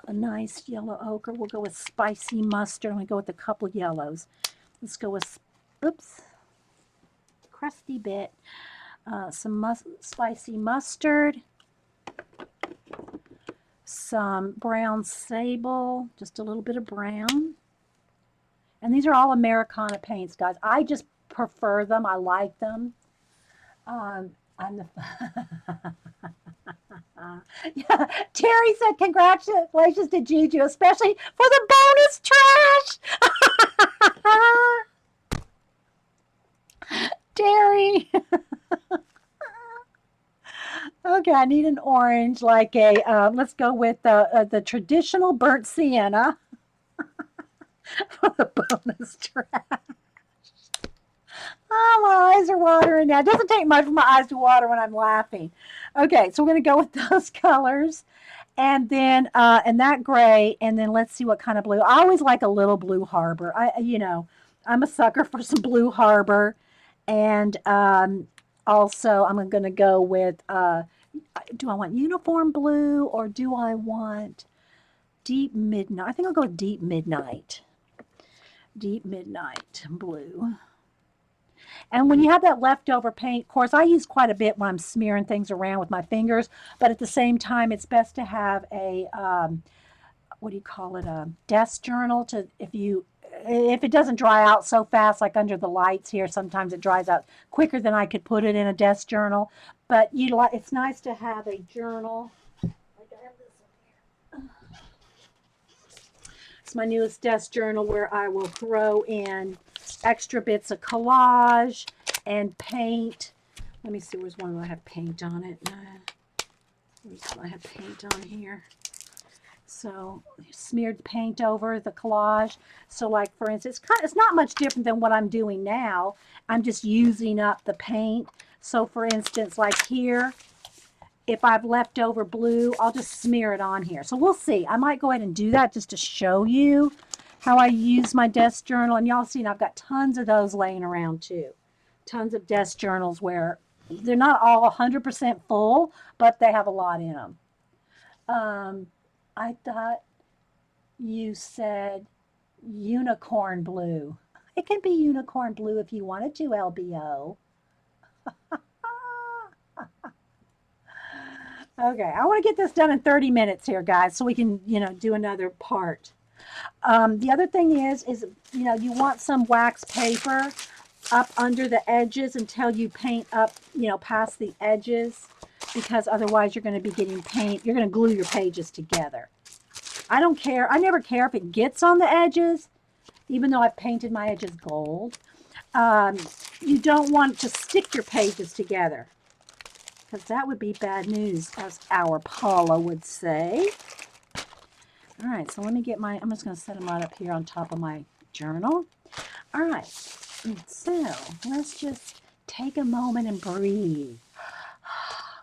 A nice yellow ochre. We'll go with spicy mustard. I'm going to go with a couple yellows. Let's go with, oops, crusty bit. Some spicy mustard, some brown sable, just a little bit of brown. And these are all Americana paints, guys. I just prefer them. I like them. Yeah, Terry said congratulations to Juju, especially for the bonus trash. Terry. Okay, I need an orange, like a, let's go with the traditional burnt sienna for the bonus trash. Oh, my eyes are watering now. It doesn't take much for my eyes to water when I'm laughing. Okay, so we're going to go with those colors. And then, and that gray, and then let's see what kind of blue. I always like a little blue harbor. I'm a sucker for some blue harbor. And also, I'm going to go with, do I want uniform blue or do I want deep midnight? I think I'll go with deep midnight. Deep midnight blue. And when you have that leftover paint, of course, I use quite a bit when I'm smearing things around with my fingers, but at the same time, it's best to have a, what do you call it, a desk journal to, if it doesn't dry out so fast, like under the lights here, sometimes it dries out quicker than I could put it in a desk journal. But it's nice to have a journal. Like I have this one here. It's my newest desk journal where I will throw in extra bits of collage and paint. Let me see, where's one that I have paint on it? Where's one I have paint on here? So smeared paint over the collage. So like for instance, it's not much different than what I'm doing now. I'm just using up the paint. So for instance, like here, if I've left over blue, I'll just smear it on here. So we'll see. I might go ahead and do that just to show you how I use my desk journal. And y'all seen I've got tons of those laying around too. Tons of desk journals where they're not all 100% full, but they have a lot in them. I thought you said unicorn blue. It can be unicorn blue if you wanted to, LBO. Okay, I want to get this done in 30 minutes here, guys, so we can, do another part. The other thing is, you want some wax paper up under the edges until you paint up, past the edges, because otherwise you're going to be getting paint. You're going to glue your pages together. I don't care. I never care if it gets on the edges, even though I've painted my edges gold. You don't want to stick your pages together, because that would be bad news, as our Paula would say. All right, so let me get my, I'm just going to set them right up here on top of my journal. All right, so let's just take a moment and breathe.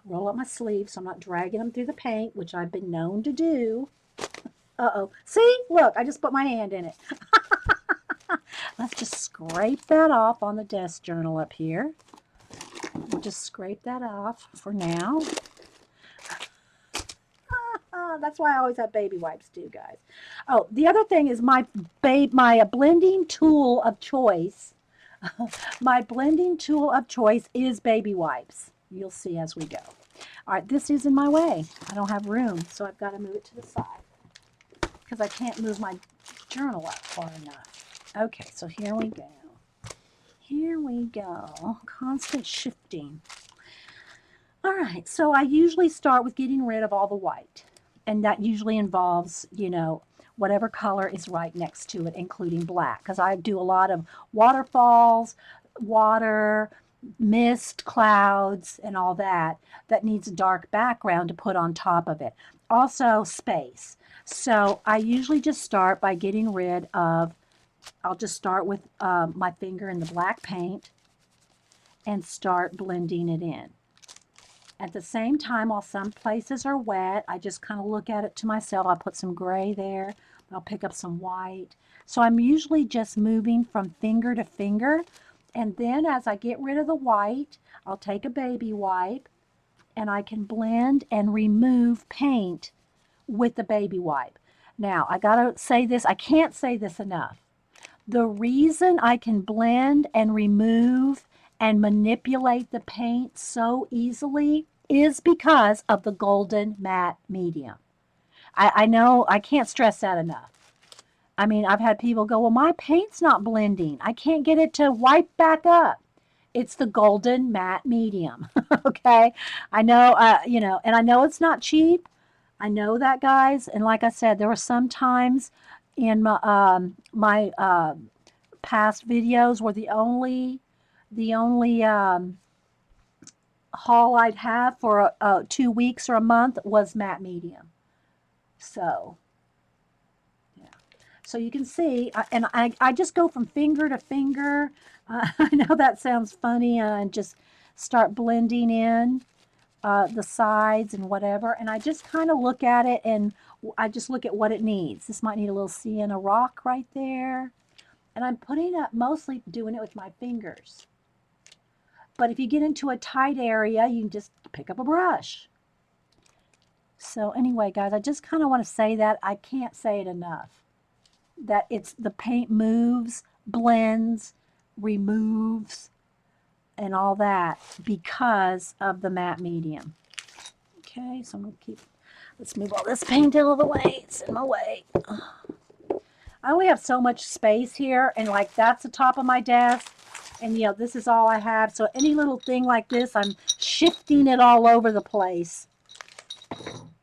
Roll up my sleeves so I'm not dragging them through the paint, which I've been known to do. Uh-oh. See? Look, I just put my hand in it. Let's just scrape that off on the desk journal up here. We'll just scrape that off for now. That's why I always have baby wipes too, guys. Oh, the other thing is my blending tool of choice. My blending tool of choice is baby wipes. You'll see as we go. All right, this is in my way. I don't have room, so I've got to move it to the side because I can't move my journal up far enough. Okay, so here we go. Here we go. Constant shifting. All right, so I usually start with getting rid of all the white. And that usually involves, you know, whatever color is right next to it, including black. Because I do a lot of waterfalls, water, mist, clouds, and all that needs a dark background to put on top of it. Also, space. So I usually just start by getting rid of, I'll just start with my finger in the black paint and start blending it in. At the same time, while some places are wet, I just kind of look at it to myself. I'll put some gray there. I'll pick up some white. So I'm usually just moving from finger to finger. And then as I get rid of the white, I'll take a baby wipe and I can blend and remove paint with the baby wipe. Now, I got to say this. I can't say this enough. The reason I can blend and remove and manipulate the paint so easily is because of the golden matte medium. I know I can't stress that enough. I mean, I've had people go, well, my paint's not blending. I can't get it to wipe back up. It's the golden matte medium. Okay. I know, you know, and I know it's not cheap. I know that, guys. And like I said, there were some times in my past videos where the only haul I'd have for 2 weeks or a month was matte medium. So, yeah. So you can see, and I just go from finger to finger. I know that sounds funny, and just start blending in the sides and whatever. And I just kind of look at it, and I just look at what it needs. This might need a little sienna rock right there. And I'm putting up, mostly doing it with my fingers. But if you get into a tight area, you can just pick up a brush. So anyway, guys, I just kind of want to say that. I can't say it enough. That it's the paint moves, blends, removes, and all that because of the matte medium. Okay, so I'm going to keep, let's move all this paint out of the way. It's in my way. I only have so much space here, and like that's the top of my desk. And, you know, this is all I have. So any little thing like this, I'm shifting it all over the place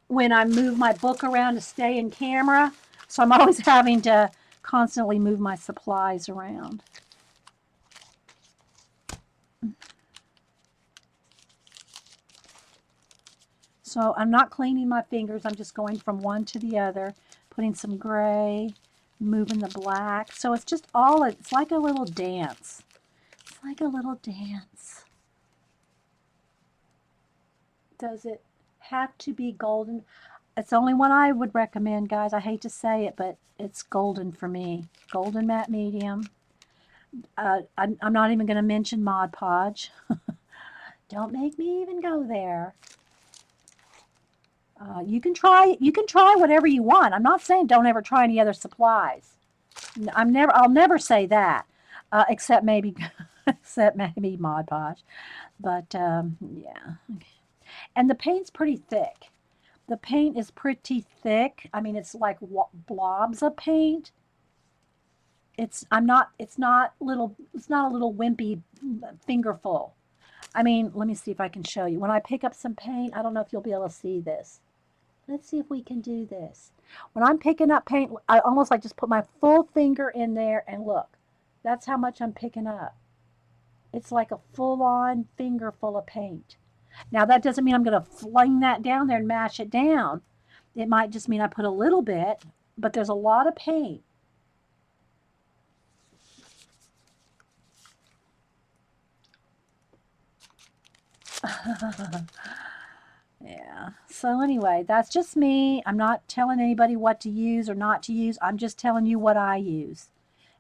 when I move my book around to stay in camera. So I'm always having to constantly move my supplies around. So I'm not cleaning my fingers. I'm just going from one to the other, putting some gray, moving the black. So it's just all, it's like a little dance. Like a little dance. Does it have to be golden? It's the only one I would recommend, guys. I hate to say it, but it's golden for me. Golden matte medium. I'm not even going to mention Mod Podge. Don't make me even go there. You can try whatever you want. I'm not saying don't ever try any other supplies. I'll never say that, except maybe Mod Podge. But yeah. And the paint's pretty thick. The paint is pretty thick. I mean, it's like blobs of paint. It's not a little wimpy fingerful. I mean, let me see if I can show you. When I pick up some paint, I don't know if you'll be able to see this. Let's see if we can do this. When I'm picking up paint, I almost like just put my full finger in there and look. That's how much I'm picking up. It's like a full-on finger full of paint. Now, that doesn't mean I'm going to fling that down there and mash it down. It might just mean I put a little bit, but there's a lot of paint. Yeah. So anyway, that's just me. I'm not telling anybody what to use or not to use. I'm just telling you what I use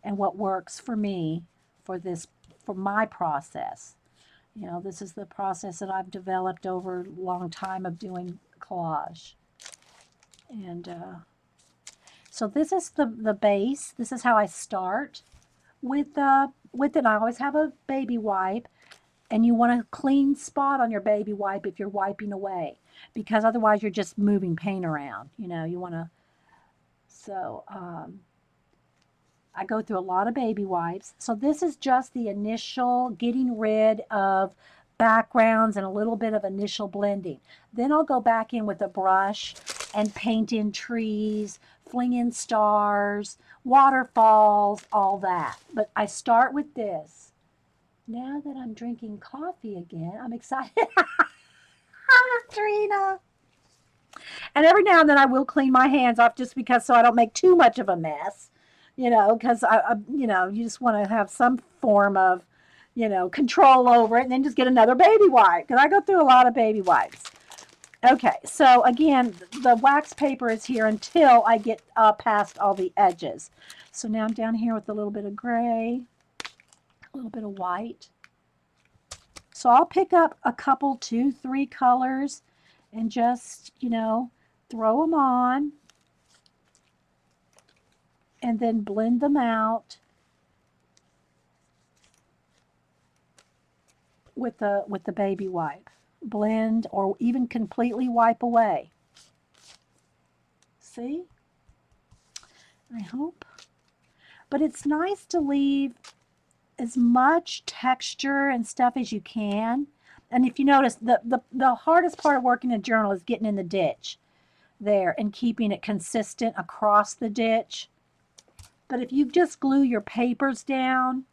and what works for me for this, for my process. You know, this is the process that I've developed over a long time of doing collage. And so this is the base. This is how I start with it. I always have a baby wipe, and you want a clean spot on your baby wipe if you're wiping away, because otherwise you're just moving paint around. You know, you want to. So I go through a lot of baby wipes. So this is just the initial getting rid of backgrounds and a little bit of initial blending. Then I'll go back in with a brush and paint in trees, fling in stars, waterfalls, all that. But I start with this. Now that I'm drinking coffee again, I'm excited. Trina. And every now and then I will clean my hands off just because so I don't make too much of a mess, you know, because you know, you just want to have some form of, you know, control over it, and then just get another baby wipe because I go through a lot of baby wipes. Okay, so again, the wax paper is here until I get past all the edges. So now I'm down here with a little bit of gray, a little bit of white. So I'll pick up a couple, 2, 3 colors and just, you know, throw them on and then blend them out with the baby wipe. Blend or even completely wipe away. See? I hope. But it's nice to leave as much texture and stuff as you can. And if you notice, the hardest part of working a journal is getting in the ditch there and keeping it consistent across the ditch. But if you just glue your papers down,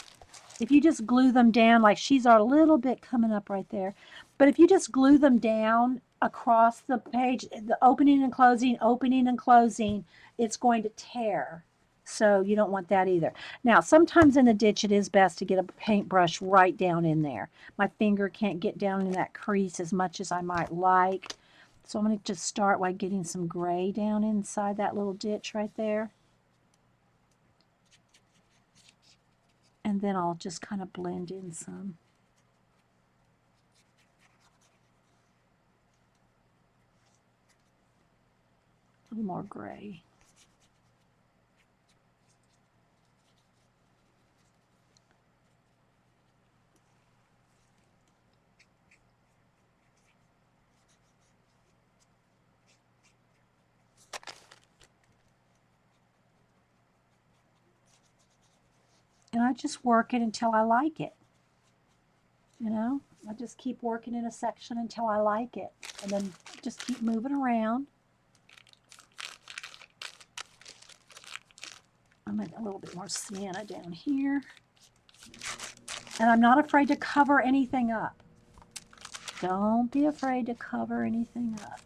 if you just glue them down, like she's a little bit coming up right there, but if you just glue them down across the page, the opening and closing, it's going to tear. So you don't want that either. Now, sometimes in the ditch, it is best to get a paintbrush right down in there. My finger can't get down in that crease as much as I might like. So I'm going to just start by getting some gray down inside that little ditch right there. And then I'll just kind of blend in some. A little more gray. And I just work it until I like it. You know, I just keep working in a section until I like it. And then just keep moving around. I'm a little bit more sienna down here. And I'm not afraid to cover anything up. Don't be afraid to cover anything up.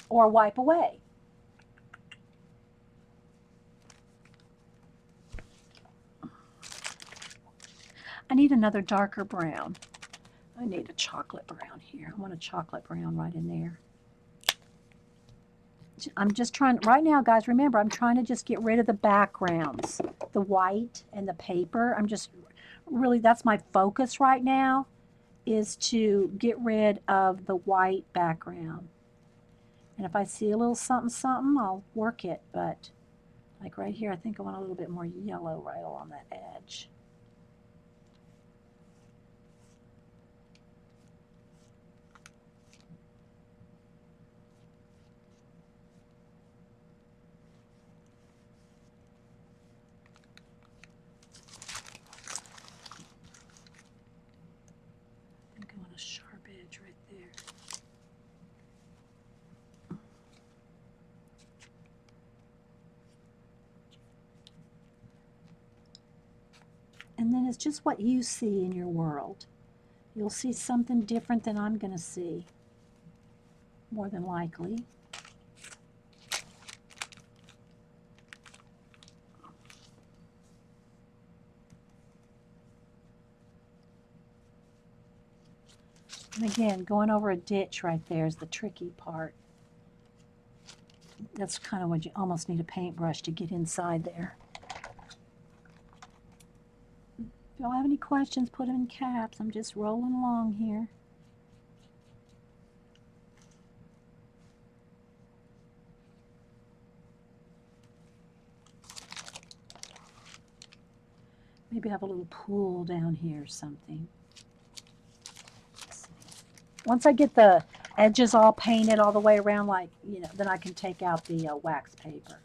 Or wipe away. I need another darker brown. I need a chocolate brown here. I want a chocolate brown right in there. I'm just trying, right now, guys, remember, I'm trying to just get rid of the backgrounds, the white and the paper. I'm just really, that's my focus right now, is to get rid of the white background. And if I see a little something, something, I'll work it. But like right here, I think I want a little bit more yellow right along that edge. I think I want a sharp edge right there. And then it's just what you see in your world. You'll see something different than I'm going to see, more than likely. And again, going over a ditch right there is the tricky part. That's kind of what you almost need a paintbrush to get inside there. If y'all have any questions, put them in caps. I'm just rolling along here. Maybe have a little pool down here or something. Once I get the edges all painted all the way around, like, you know, then I can take out the wax paper.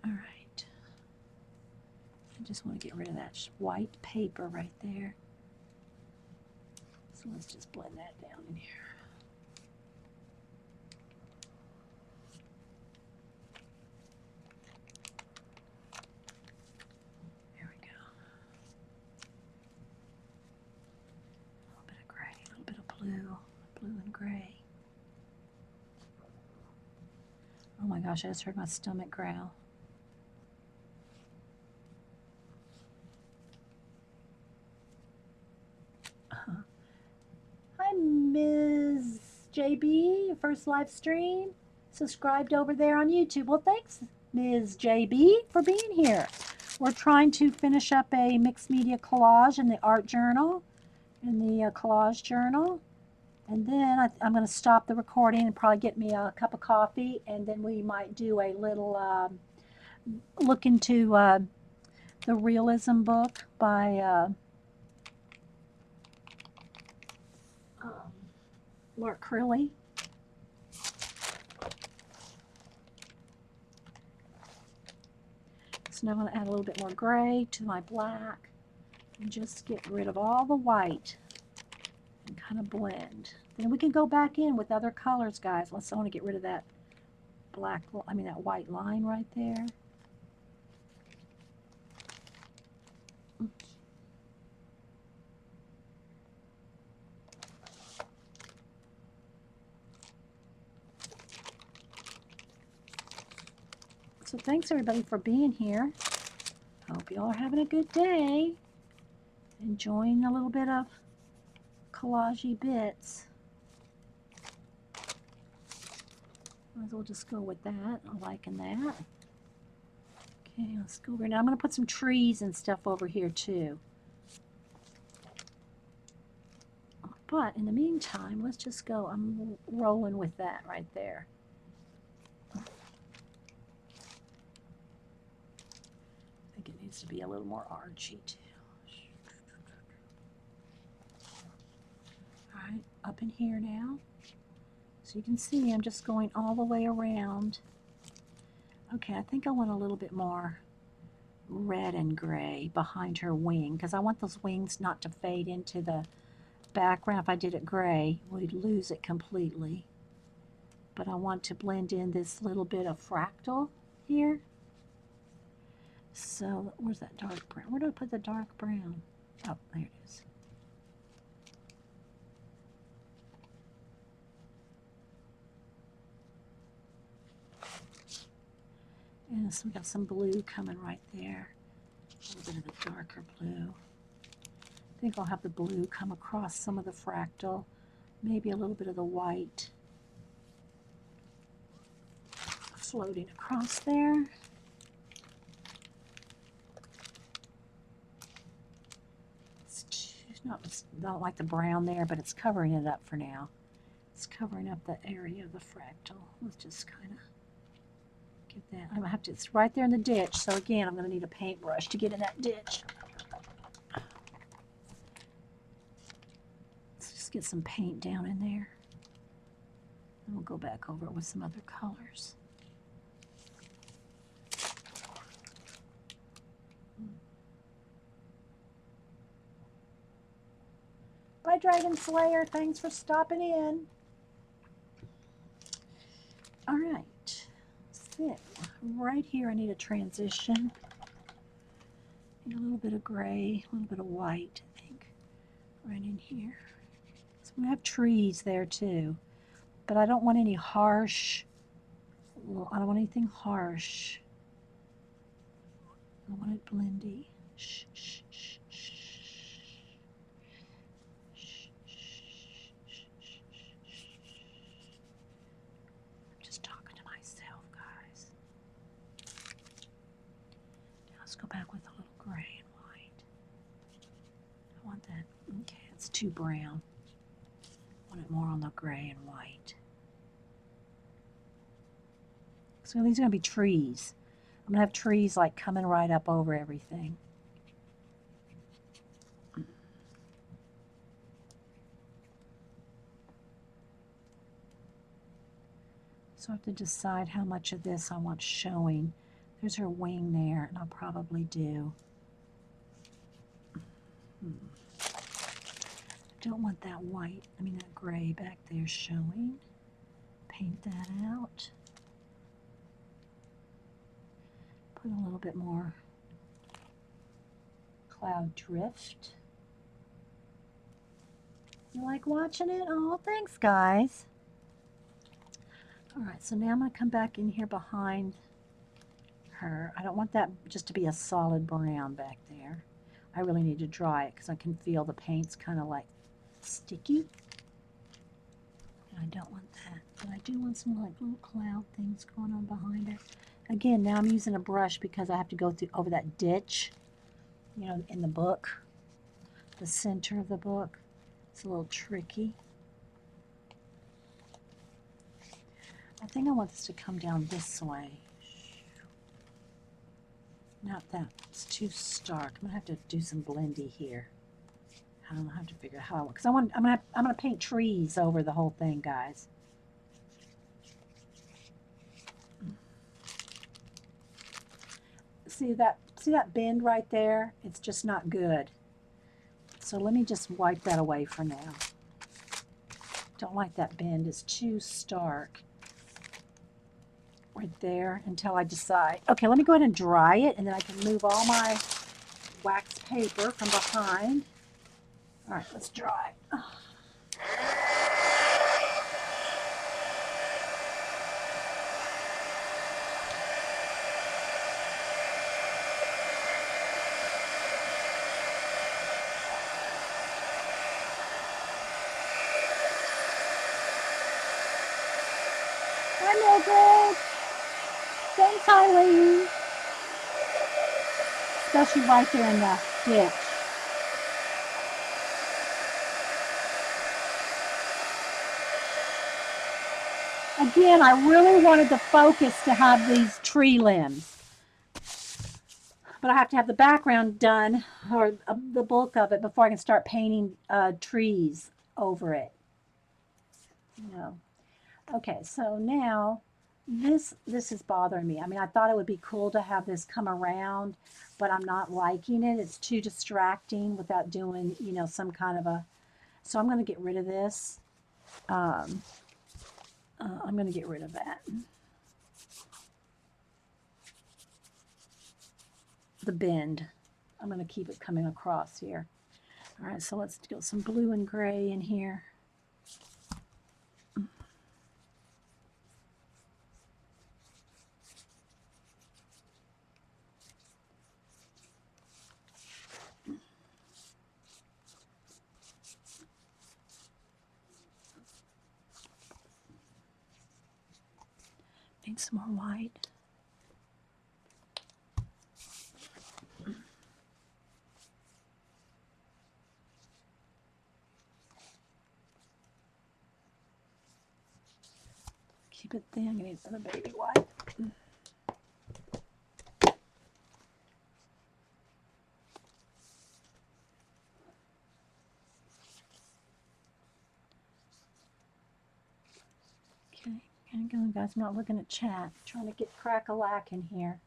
All right. I just want to get rid of that white paper right there. So let's just blend that down in here. There we go. A little bit of gray, a little bit of blue, blue and gray. Oh my gosh, I just heard my stomach growl. Hi, Ms. JB, your first live stream. Subscribed over there on YouTube. Well, thanks, Ms. JB, for being here. We're trying to finish up a mixed media collage in the art journal, in the collage journal. And then I'm going to stop the recording and probably get me a cup of coffee. And then we might do a little look into the realism book by Mark Crilly. So now I'm going to add a little bit more gray to my black and just get rid of all the white and kind of blend. Then we can go back in with other colors, guys. I want to get rid of that that white line right there. Oops. So thanks everybody for being here. Hope you all are having a good day. Enjoying a little bit of collage-y bits. Might as well just go with that. I'm liking that. Okay, let's go over now. I'm going to put some trees and stuff over here too. But in the meantime, let's just go. I'm rolling with that right there. I think it needs to be a little more archy too. All right, up in here now. So you can see I'm just going all the way around. Okay, I think I want a little bit more red and gray behind her wing because I want those wings not to fade into the background. If I did it gray, we'd lose it completely. But I want to blend in this little bit of fractal here. So where's that dark brown? Where do I put the dark brown? Oh, there it is. And so we got some blue coming right there. A little bit of the darker blue. I think I'll have the blue come across some of the fractal. Maybe a little bit of the white floating across there. It's not like the brown there, but it's covering it up for now. It's covering up the area of the fractal. Let's just kind of get that. I'm gonna have to, it's right there in the ditch. So again, I'm gonna need a paintbrush to get in that ditch. Let's just get some paint down in there. And we'll go back over it with some other colors. Bye, Dragon Slayer. Thanks for stopping in. All right. So right here I need a transition. Need a little bit of gray, a little bit of white, I think, right in here. So I'm going to have trees there too, but I don't want any harsh, I don't want anything harsh. I want it blendy. Shh, shh, shh, shh. I'm just talking to myself, guys. Now let's go back with a little gray and white. I want that. Okay, it's too brown. I want it more on the gray and white. So these are going to be trees. I'm going to have trees like coming right up over everything. So I have to decide how much of this I want showing. There's her wing there, and I'll probably do. I don't want that white, that gray back there showing. Paint that out. Put a little bit more cloud drift. You like watching it? Oh, thanks, guys. All right, so now I'm going to come back in here behind her. I don't want that just to be a solid brown back there. I really need to dry it because I can feel the paint's kind of like sticky. And I don't want that. But I do want some like little cloud things going on behind her. Again, now I'm using a brush because I have to go through over that ditch, in the book, the center of the book. It's a little tricky. I think I want this to come down this way. Not that. It's too stark. I'm gonna have to do some blendy here. I don't know how to figure out how, because I'm gonna paint trees over the whole thing, guys. See that bend right there? It's just not good. So let me just wipe that away for now. Don't like that bend. It's too stark. Right there until I decide. Okay, let me go ahead and dry it, and then I can move all my wax paper from behind. All right, let's dry. Hi, Mildred. Thanks, Eileen. Especially right there in the ditch. Again, I really wanted the focus to have these tree limbs. But I have to have the background done, or the bulk of it, before I can start painting trees over it. Okay, so now this is bothering me. I thought it would be cool to have this come around, but I'm not liking it. It's too distracting without doing, some kind of a... So I'm going to get rid of this. I'm going to get rid of that. The bend. I'm going to keep it coming across here. All right, so let's get some blue and gray in here. Need some more white. Keep it thin. I need another baby white. Okay, hang on, guys. I'm not looking at chat. I'm trying to get crack-a-lack in here.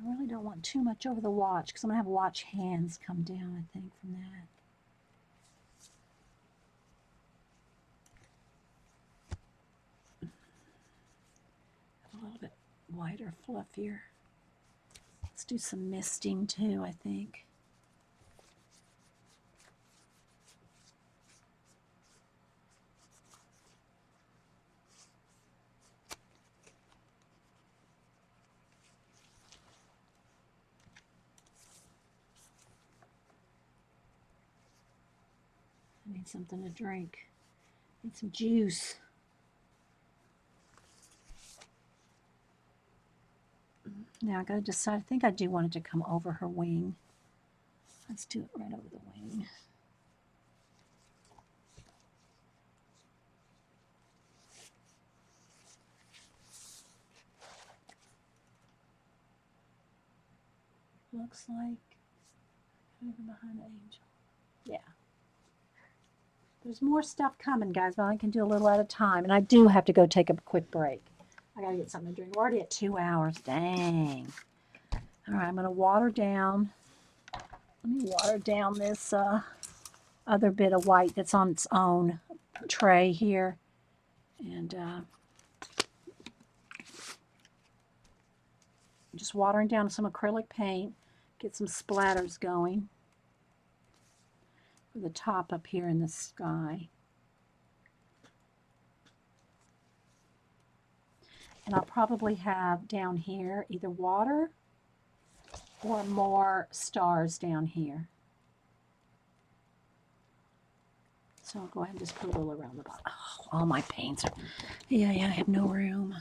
really don't want too much over the watch because I'm going to have watch hands come down, I think, from that. A little bit whiter, fluffier. Let's do some misting too, I think. I need something to drink. Need some juice. Now I gotta decide. I think I do want it to come over her wing. Let's do it right over the wing. Looks like over behind the angel. Yeah. There's more stuff coming, guys, but I can do a little at a time. And I do have to go take a quick break. I gotta get something to drink. We're already at 2 hours. Dang. All right, I'm gonna water down. Let me water down this other bit of white that's on its own tray here. And just watering down some acrylic paint. Get some splatters going for the top up here in the sky. And I'll probably have down here either water or more stars down here. So I'll go ahead and just put a little around the bottom. Oh, all my paints are, yeah, I have no room.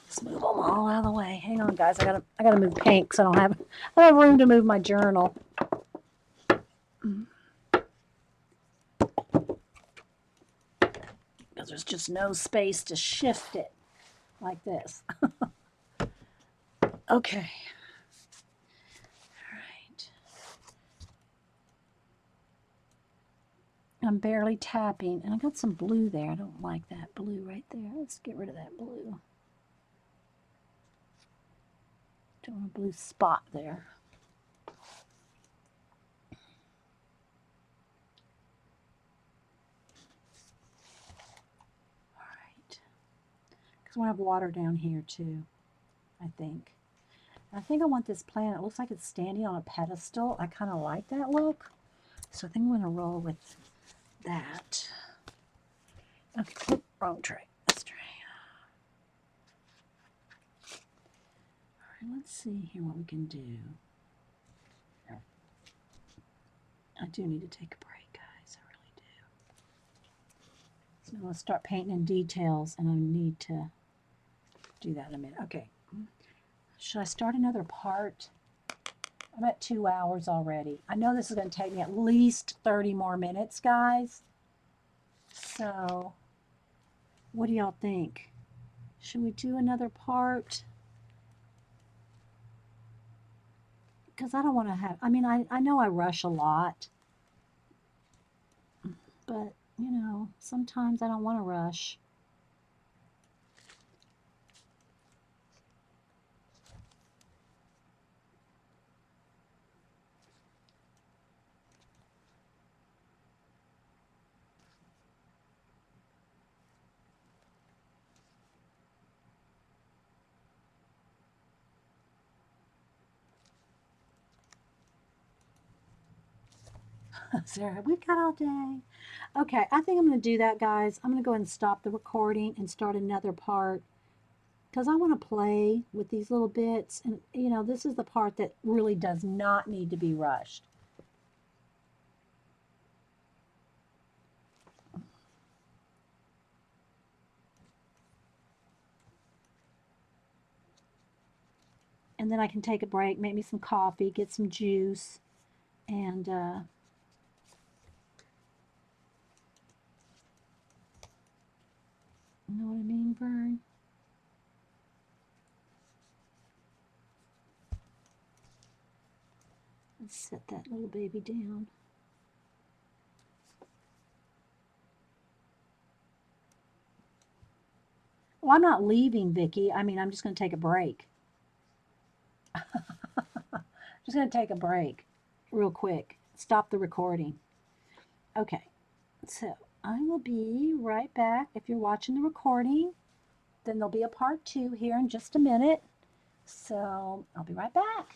Let's move them all out of the way. Hang on, guys. I gotta move paint because I don't have room to move my journal. Because there's just no space to shift it like this. Okay. All right. I'm barely tapping, and I got some blue there. I don't like that blue right there. Let's get rid of that blue. Don't want a blue spot there. All right. Because I want to have water down here too, I think. I think I want this plant. It looks like it's standing on a pedestal. I kind of like that look. So I think I'm going to roll with that. Okay, oop, wrong tray. This tray. All right, let's see here what we can do. I do need to take a break, guys. I really do. So I'm going to start painting in details, and I need to do that in a minute. Okay. Should I start another part? I'm at 2 hours already. I know this is going to take me at least 30 more minutes, guys. So, what do y'all think? Should we do another part? Because I don't want to have, I mean, I know I rush a lot. But, you know, sometimes I don't want to rush. Sarah, we've got all day. Okay, I think I'm going to do that, guys. I'm going to go ahead and stop the recording and start another part because I want to play with these little bits. And, you know, this is the part that really does not need to be rushed. And then I can take a break, make me some coffee, get some juice, and you know what I mean, Vern? Let's set that little baby down. Well, I'm not leaving, Vicki. I mean, I'm just going to take a break. Just going to take a break real quick. Stop the recording. Okay, so I will be right back. If you're watching the recording, then there'll be a part 2 here in just a minute. So I'll be right back.